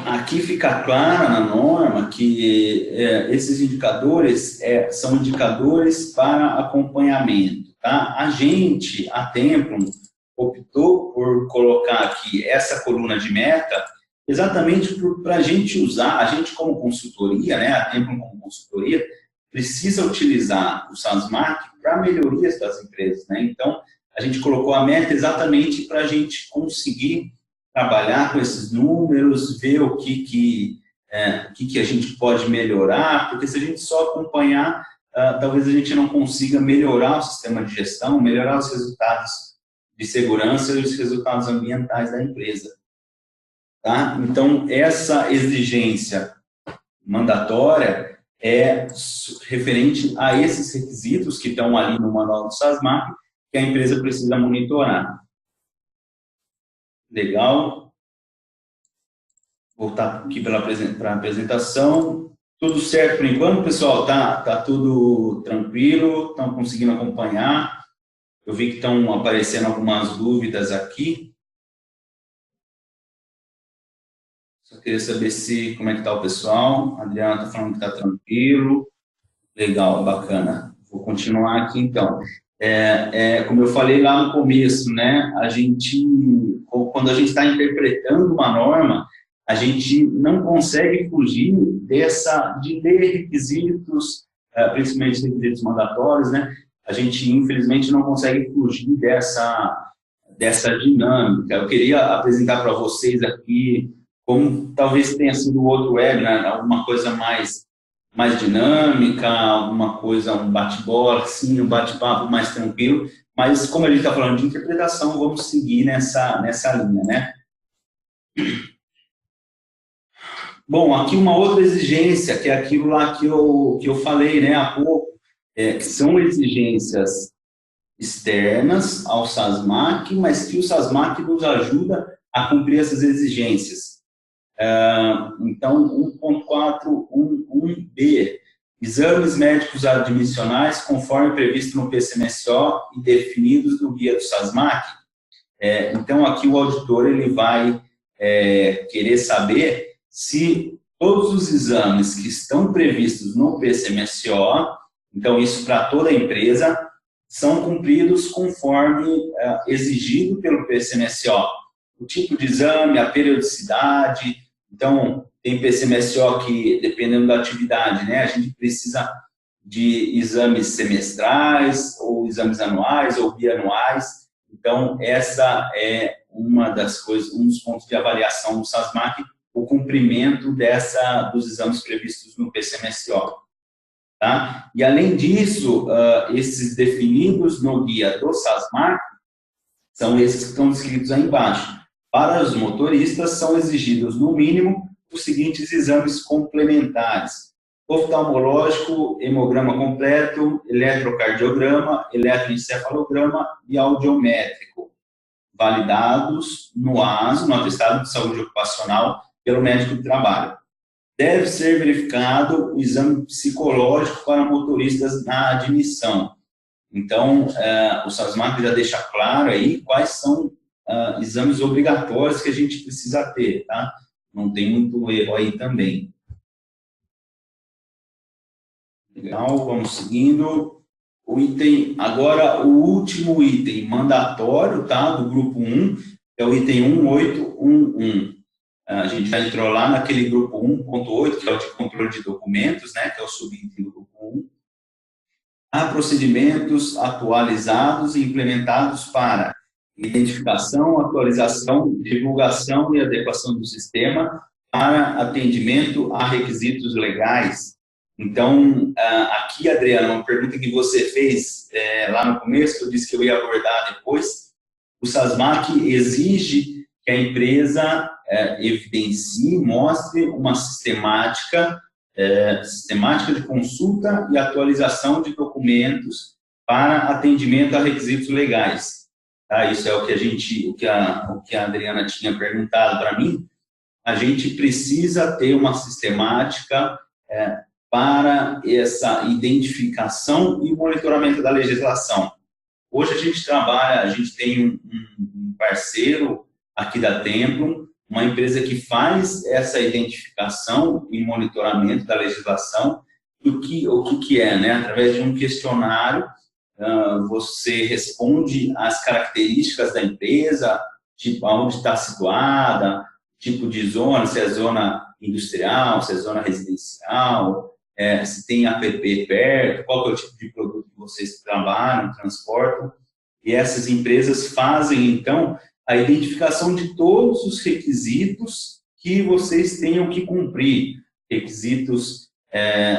Aqui fica clara na norma que esses indicadores são indicadores para acompanhamento. Tá? A gente, a Templum, optou por colocar aqui essa coluna de meta exatamente para a gente usar, a gente como consultoria, né, a Templum como consultoria, precisa utilizar o SASMAC para melhorias das empresas. Né? Então, a gente colocou a meta exatamente para a gente conseguir trabalhar com esses números, ver o que a gente pode melhorar, porque se a gente só acompanhar, talvez a gente não consiga melhorar o sistema de gestão, melhorar os resultados de segurança e os resultados ambientais da empresa. Tá? Então, essa exigência mandatória é referente a esses requisitos que estão ali no manual do SASMAC, que a empresa precisa monitorar. Legal. Voltar aqui para a apresentação. Tudo certo por enquanto, pessoal? Tá tudo tranquilo? Estão conseguindo acompanhar? Eu vi que estão aparecendo algumas dúvidas aqui. Só queria saber como é que está o pessoal. A Adriana está falando que está tranquilo. Legal, bacana. Vou continuar aqui, então. Como eu falei lá no começo, né? Quando a gente está interpretando uma norma, a gente não consegue fugir de ler requisitos, principalmente requisitos mandatórios, né? A gente, infelizmente, não consegue fugir dessa dinâmica. Eu queria apresentar para vocês aqui como talvez tenha sido o outro webinar, alguma coisa mais dinâmica, alguma coisa, um bate-bola, assim, um bate-papo mais tranquilo, mas como a gente está falando de interpretação, vamos seguir nessa linha, né? Bom, aqui uma outra exigência, que é aquilo lá que eu falei, né, há pouco, que são exigências externas ao SASMAC, mas que o SASMAC nos ajuda a cumprir essas exigências. Então, 1.411B, exames médicos admissionais conforme previsto no PCMSO e definidos no guia do SASMAC. Então, aqui o auditor ele vai querer saber se todos os exames que estão previstos no PCMSO, então isso para toda a empresa, são cumpridos conforme exigido pelo PCMSO. O tipo de exame, a periodicidade. Então, tem PCMSO que, dependendo da atividade, né, a gente precisa de exames semestrais, ou exames anuais, ou bianuais. Então, essa é uma das coisas, um dos pontos de avaliação do SASMAC, o cumprimento dos exames previstos no PCMSO. Tá? E, além disso, esses definidos no guia do SASMAC são esses que estão descritos aí embaixo. Para os motoristas, são exigidos, no mínimo, os seguintes exames complementares: oftalmológico, hemograma completo, eletrocardiograma, eletroencefalograma e audiométrico, validados no ASO, no Atestado de Saúde Ocupacional, pelo médico de trabalho. Deve ser verificado o exame psicológico para motoristas na admissão. Então, o SASMAC já deixa claro aí quais são exames obrigatórios que a gente precisa ter, tá? Não tem muito erro aí também. Legal, vamos seguindo. Agora o último item mandatório, tá? Do grupo 1, é o item 1811. A gente já entrou lá naquele grupo 1.8, que é o de controle de documentos, né? Que é o subitem do grupo 1. Há procedimentos atualizados e implementados para identificação, atualização, divulgação e adequação do sistema para atendimento a requisitos legais. Então, aqui, Adriana, uma pergunta que você fez lá no começo, que eu disse que eu ia abordar depois, o SASMAC exige que a empresa evidencie, mostre uma sistemática de consulta e atualização de documentos para atendimento a requisitos legais. Tá? Isso é o que a Adriana tinha perguntado para mim. A gente precisa ter uma sistemática para essa identificação e monitoramento da legislação. Hoje a gente tem um parceiro aqui da Templum, uma empresa que faz essa identificação e monitoramento da legislação, o que é, né? Através de um questionário, você responde as características da empresa, tipo, onde está situada, tipo de zona, se é zona industrial, se é zona residencial, se tem app perto, qual que é o tipo de produto que vocês trabalham, transportam. E essas empresas fazem, então, a identificação de todos os requisitos que vocês tenham que cumprir, requisitos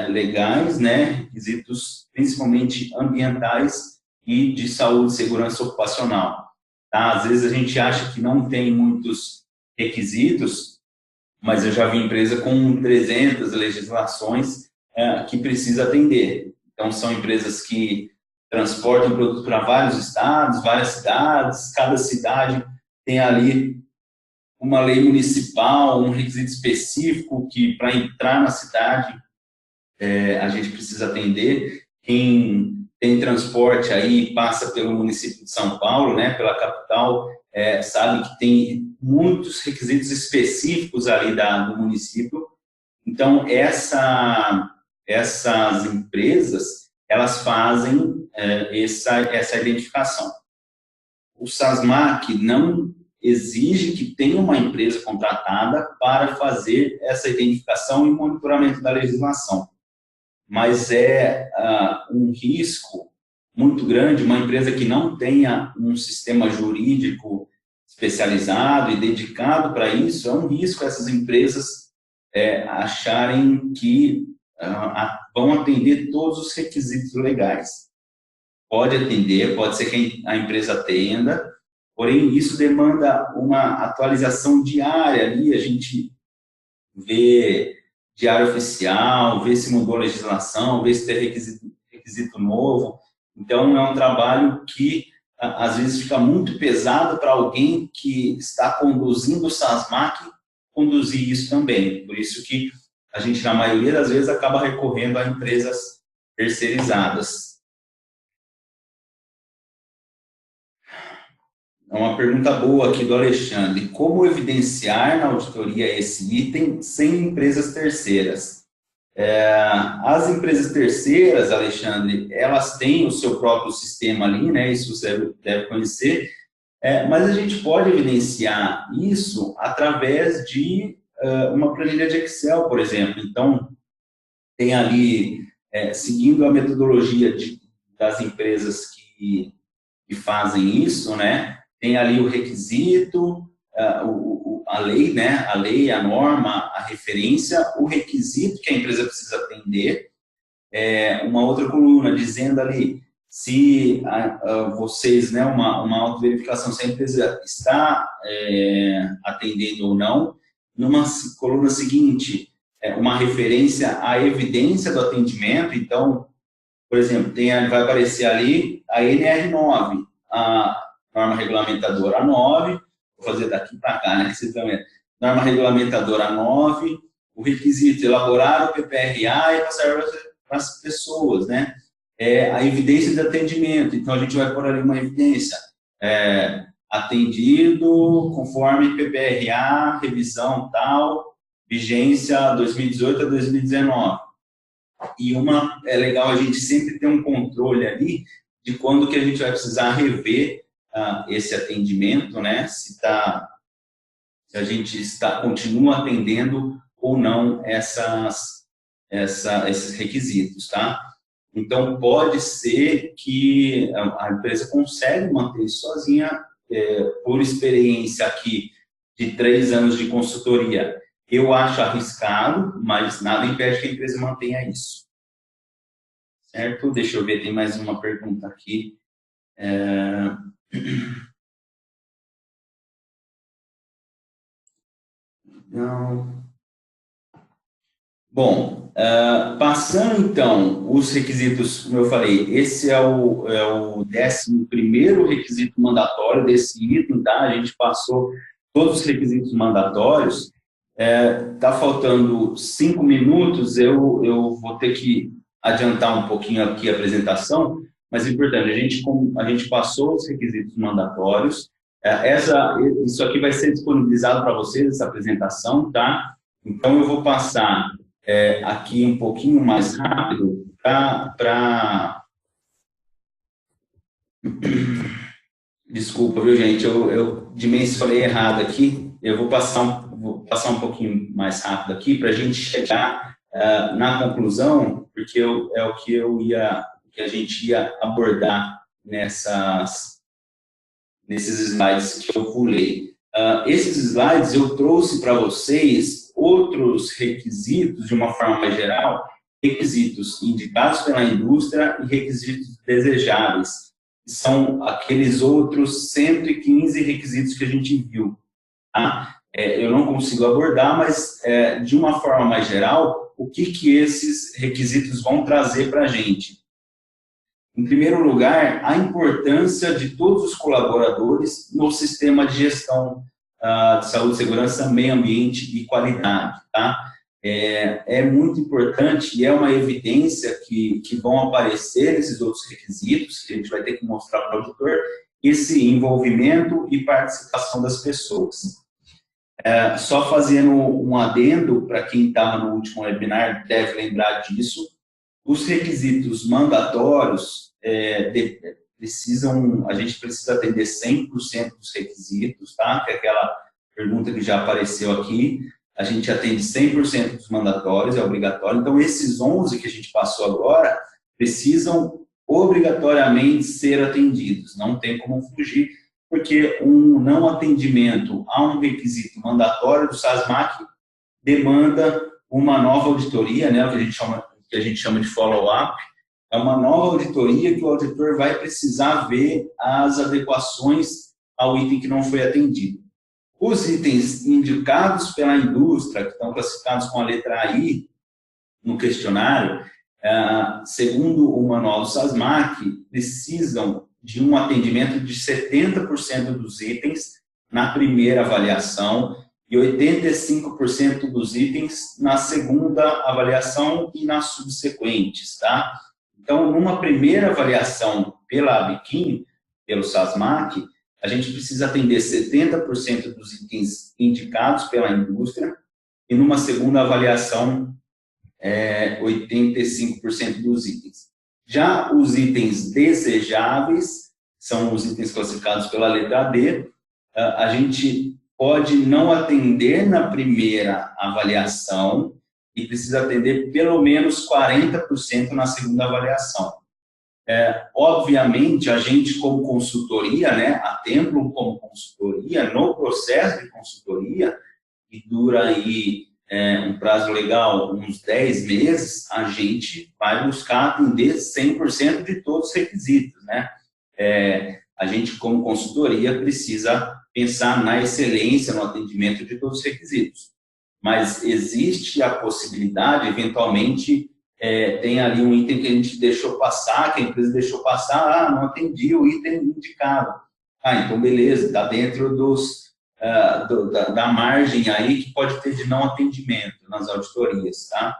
legais, né, requisitos principalmente ambientais e de saúde e segurança ocupacional. Tá? Às vezes a gente acha que não tem muitos requisitos, mas eu já vi empresa com 300 legislações que precisa atender. Então, são empresas que transportam produto para vários estados, várias cidades, cada cidade tem ali uma lei municipal, um requisito específico que, para entrar na cidade, a gente precisa atender. Quem tem transporte aí, passa pelo município de São Paulo, né, pela capital, sabe que tem muitos requisitos específicos ali do município. Então, essas empresas, elas fazem essa identificação. O SASMAC não exige que tenha uma empresa contratada para fazer essa identificação e monitoramento da legislação. Mas um risco muito grande, uma empresa que não tenha um sistema jurídico especializado e dedicado para isso, é um risco essas empresas acharem que vão atender todos os requisitos legais. Pode atender, pode ser que a empresa atenda, porém isso demanda uma atualização diária ali, a gente vê diário oficial, vê se mudou a legislação, vê se tem requisito novo. Então, é um trabalho que às vezes fica muito pesado para alguém que está conduzindo o SASMAC conduzir isso também. Por isso que a gente, na maioria das vezes, acaba recorrendo a empresas terceirizadas. É uma pergunta boa aqui do Alexandre. Como evidenciar na auditoria esse item sem empresas terceiras? As empresas terceiras, Alexandre, elas têm o seu próprio sistema ali, né? Isso você deve conhecer. Mas a gente pode evidenciar isso através de uma planilha de Excel, por exemplo. Então, tem ali, seguindo a metodologia das empresas que fazem isso, né? Tem ali o requisito, a lei, né? A lei, a norma, a referência, o requisito que a empresa precisa atender, uma outra coluna dizendo ali se vocês, né, uma autoverificação se a empresa está atendendo ou não. Numa coluna seguinte, uma referência à evidência do atendimento. Então, por exemplo, vai aparecer ali a NR9, a norma regulamentadora 9, vou fazer daqui para cá, né, vocês estão vendo. Norma regulamentadora 9, o requisito elaborar o PPRA e passar para as pessoas, né? A evidência de atendimento, então a gente vai pôr ali uma evidência, atendido conforme PPRA, revisão tal, vigência 2018 a 2019. E é legal a gente sempre ter um controle ali de quando que a gente vai precisar rever esse atendimento, né? Se a gente continua atendendo ou não esses requisitos, tá? Então, pode ser que a empresa consiga manter isso sozinha, por experiência aqui de 3 anos de consultoria. Eu acho arriscado, mas nada impede que a empresa mantenha isso. Certo? Deixa eu ver, tem mais uma pergunta aqui. Não. Bom, passando então os requisitos, como eu falei, esse é o 11º requisito mandatório desse item, tá? A gente passou todos os requisitos mandatórios. Tá faltando 5 minutos, eu vou ter que adiantar um pouquinho aqui a apresentação, mas é importante, a gente passou os requisitos mandatórios, Isso aqui vai ser disponibilizado para vocês, essa apresentação, tá? Então, eu vou passar aqui um pouquinho mais rápido para... Desculpa, viu, gente? Eu dimensionei errado aqui. Eu vou passar um pouquinho mais rápido aqui para a gente chegar na conclusão, porque é o que a gente ia abordar nesses slides que eu pulei. Esses slides eu trouxe para vocês outros requisitos, de uma forma mais geral, requisitos indicados pela indústria e requisitos desejáveis. São aqueles outros 115 requisitos que a gente viu. Tá? Eu não consigo abordar, mas de uma forma mais geral, o que esses requisitos vão trazer para a gente? Em primeiro lugar, a importância de todos os colaboradores no sistema de gestão de saúde, segurança, meio ambiente e qualidade. Tá? É muito importante e é uma evidência que vão aparecer esses outros requisitos, que a gente vai ter que mostrar para o auditor, esse envolvimento e participação das pessoas. Só fazendo um adendo, para quem estava no último webinar deve lembrar disso, os requisitos mandatórios a gente precisa atender 100% dos requisitos, tá? Que é aquela pergunta que já apareceu aqui. A gente atende 100% dos mandatórios, é obrigatório. Então, esses 11 que a gente passou agora precisam obrigatoriamente ser atendidos. Não tem como fugir, porque um não atendimento a um requisito mandatório do SASMAC demanda uma nova auditoria, né, que a gente chama de follow-up. É uma nova auditoria que o auditor vai precisar ver as adequações ao item que não foi atendido. Os itens indicados pela indústria, que estão classificados com a letra I no questionário, segundo o manual do SASMAC, precisam de um atendimento de 70% dos itens na primeira avaliação e 85% dos itens na segunda avaliação e nas subsequentes, tá? Então, numa primeira avaliação pela ABIQUIM, pelo SASMAC, a gente precisa atender 70% dos itens indicados pela indústria e numa segunda avaliação, 85% dos itens. Já os itens desejáveis, são os itens classificados pela letra D, a gente pode não atender na primeira avaliação e precisa atender pelo menos 40% na segunda avaliação. Obviamente, a gente como consultoria, né, a Templum como consultoria, no processo de consultoria, que dura aí um prazo legal, uns 10 meses, a gente vai buscar atender 100% de todos os requisitos, né? A gente como consultoria precisa pensar na excelência no atendimento de todos os requisitos. Mas existe a possibilidade, eventualmente, tem ali um item que a gente deixou passar, que a empresa deixou passar, não atendi o item indicado. Então beleza, está dentro da margem aí que pode ter de não atendimento nas auditorias, tá?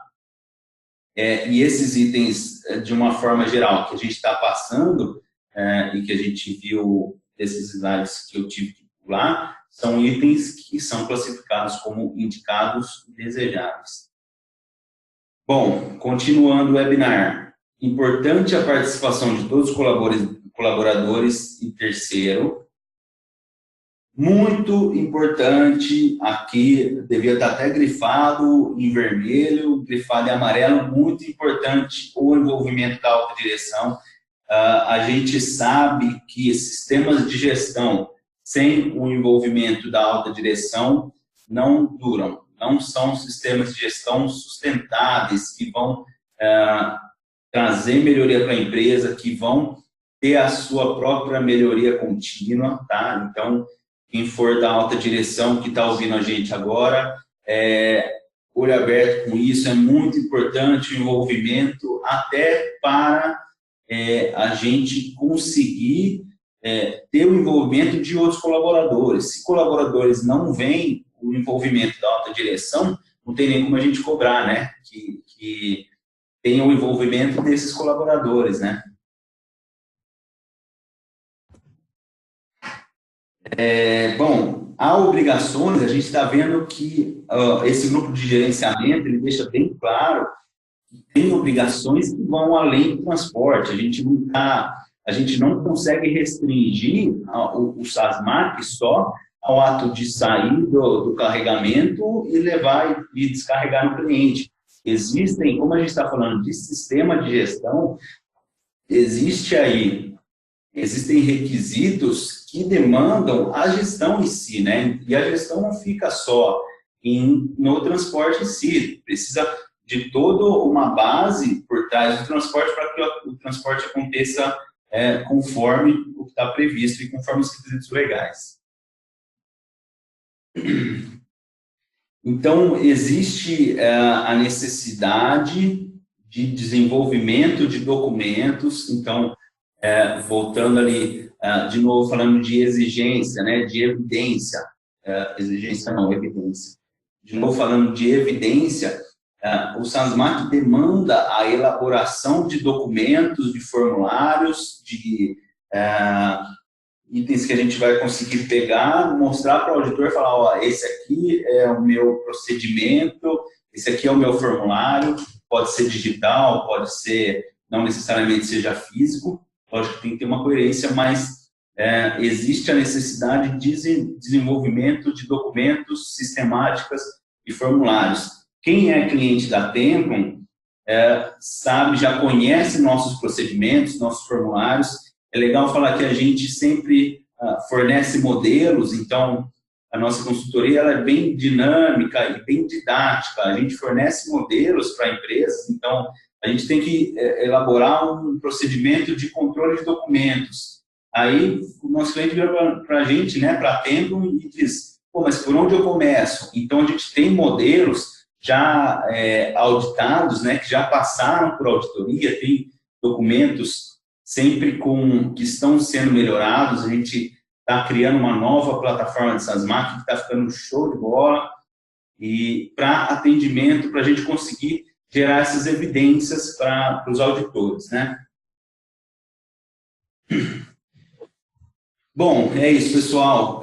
E esses itens, de uma forma geral, que a gente está passando, e que a gente viu desses slides que eu tive que pular, são itens que são classificados como indicados desejáveis. Bom, continuando o webinar. Importante a participação de todos os colaboradores e terceiro. Muito importante, aqui devia estar até grifado em vermelho, grifado em amarelo, muito importante o envolvimento da alta direção. A gente sabe que sistemas de gestão sem o envolvimento da alta direção não duram, não são sistemas de gestão sustentáveis, que vão trazer melhoria para a empresa, que vão ter a sua própria melhoria contínua, tá? Então, quem for da alta direção que está ouvindo a gente agora, olho aberto com isso, é muito importante o envolvimento até para a gente conseguir ter o envolvimento de outros colaboradores. Se colaboradores não veem o envolvimento da alta direção, não tem nem como a gente cobrar, né? Que tenha o envolvimento desses colaboradores, né? Bom, há obrigações, a gente está vendo que esse grupo de gerenciamento, ele deixa bem claro que tem obrigações que vão além do transporte. A gente não consegue restringir o SASMAT só ao ato de sair do carregamento e levar e descarregar no cliente. Existem, como a gente está falando de sistema de gestão, existe aí existem requisitos que demandam a gestão em si, né? E a gestão não fica só no transporte em si, precisa de toda uma base por trás do transporte para que o transporte aconteça conforme o que está previsto e conforme os requisitos legais. Então, existe a necessidade de desenvolvimento de documentos. Então, voltando ali, de novo falando de exigência, né, de evidência, exigência não, evidência. De novo falando de evidência, o SASMAT demanda a elaboração de documentos, de formulários, de itens que a gente vai conseguir pegar, mostrar para o auditor e falar, ó, esse aqui é o meu procedimento, esse aqui é o meu formulário, pode ser digital, pode ser, não necessariamente seja físico, lógico que tem que ter uma coerência, mas existe a necessidade de desenvolvimento de documentos, sistemáticas e formulários. Quem é cliente da Templum sabe, já conhece nossos procedimentos, nossos formulários. É legal falar que a gente sempre fornece modelos, então a nossa consultoria ela é bem dinâmica e bem didática. A gente fornece modelos para empresas, então a gente tem que elaborar um procedimento de controle de documentos. Aí o nosso cliente vira para a gente, né, para a Templum, e diz, pô, mas por onde eu começo? Então a gente tem modelos já auditados, né, que já passaram por auditoria, tem documentos sempre que estão sendo melhorados. A gente está criando uma nova plataforma de SASMAT que está ficando show de bola, e para atendimento, para a gente conseguir gerar essas evidências para os auditores, né? Bom, é isso, pessoal.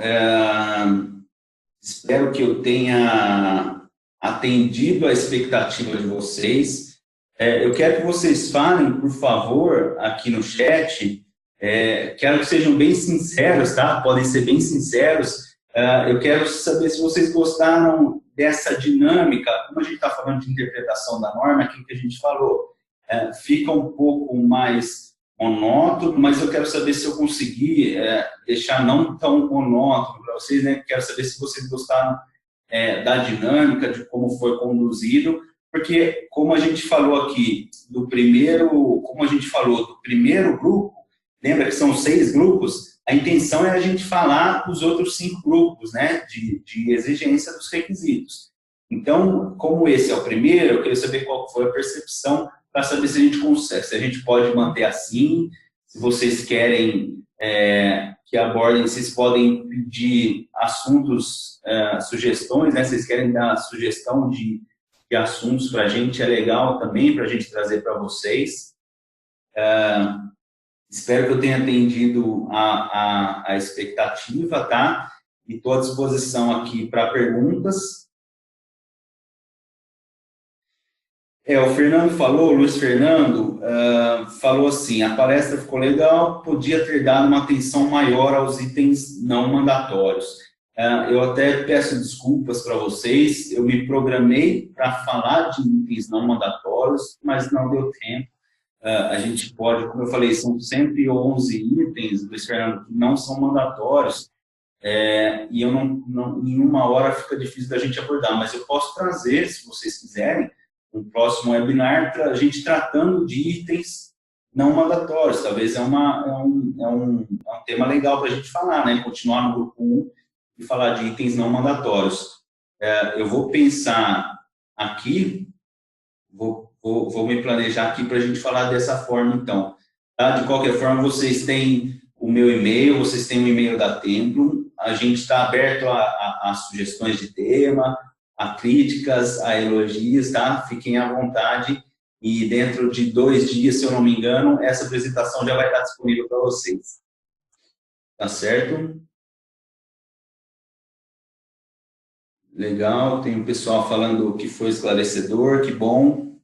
Espero que eu tenha atendido a expectativa de vocês. Eu quero que vocês falem, por favor, aqui no chat. Quero que sejam bem sinceros, tá? Podem ser bem sinceros. Eu quero saber se vocês gostaram dessa dinâmica. Como a gente está falando de interpretação da norma, aquilo que a gente falou, fica um pouco mais monótono, mas eu quero saber se eu consegui deixar não tão monótono para vocês, né? Quero saber se vocês gostaram da dinâmica, de como foi conduzido, porque como a gente falou aqui como a gente falou do primeiro grupo, lembra que são 6 grupos, a intenção é a gente falar dos outros 5 grupos, né, de exigência dos requisitos. Então, como esse é o primeiro, eu queria saber qual foi a percepção, para saber se a gente consegue, se a gente pode manter assim, se vocês querem que abordem, vocês podem pedir assuntos, sugestões, né, vocês querem dar sugestão de assuntos para a gente, é legal também para a gente trazer para vocês. Espero que eu tenha atendido a expectativa, tá? E estou à disposição aqui para perguntas. O Fernando falou, o Luiz Fernando, falou assim, a palestra ficou legal, podia ter dado uma atenção maior aos itens não mandatórios. Eu até peço desculpas para vocês, eu me programei para falar de itens não mandatórios, mas não deu tempo. A gente pode, como eu falei, são 111 itens, Luiz Fernando, que não são mandatórios, e eu em uma hora fica difícil da gente abordar, mas eu posso trazer, se vocês quiserem, um próximo webinar, a gente tratando de itens não mandatórios. Talvez é um tema legal para a gente falar, né? Continuar no grupo 1 e falar de itens não mandatórios. Eu vou pensar aqui, vou me planejar aqui para a gente falar dessa forma, então. Tá? De qualquer forma, vocês têm o meu e-mail, vocês têm o e-mail da Templum, a gente está aberto a sugestões de tema, a críticas, a elogios, tá? Fiquem à vontade, e dentro de 2 dias, se eu não me engano, essa apresentação já vai estar disponível para vocês. Tá certo? Legal, tem o pessoal falando que foi esclarecedor, que bom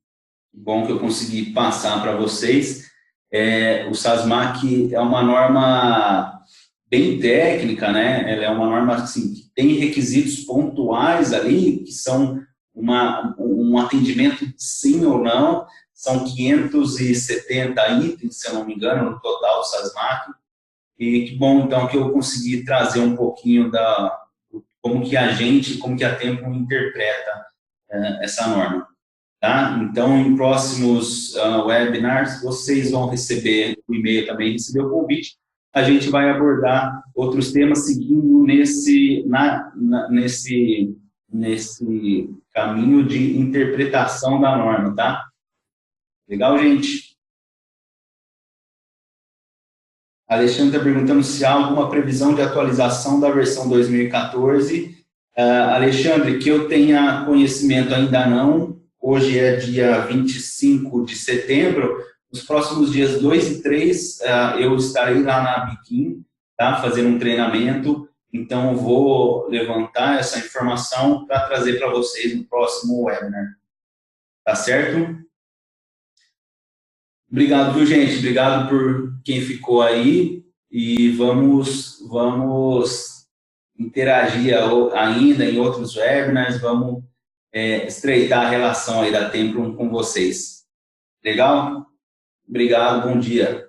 que eu consegui passar para vocês. O SASMAC é uma norma bem técnica, né? Ela é uma norma assim, que tem requisitos pontuais ali, que são um atendimento sim ou não, são 570 itens, se eu não me engano, no total do SASMAC, e que bom, então, que eu consegui trazer um pouquinho como que a Tempo interpreta essa norma. Tá? Então, em próximos webinars, vocês vão receber o e-mail também, receber o convite. A gente vai abordar outros temas seguindo nesse caminho de interpretação da norma, tá? Legal, gente? A Alexandre está perguntando se há alguma previsão de atualização da versão 2014. Alexandre, que eu tenha conhecimento ainda não. Hoje é dia 25 de setembro. Nos próximos dias 2 e 3, eu estarei lá na Biquim, tá, fazendo um treinamento. Então, eu vou levantar essa informação para trazer para vocês no próximo webinar. Tá certo? Obrigado, viu, gente? Obrigado por quem ficou aí e vamos interagir ainda em outros webinars, vamos estreitar a relação aí da Templum com vocês. Legal? Obrigado, bom dia.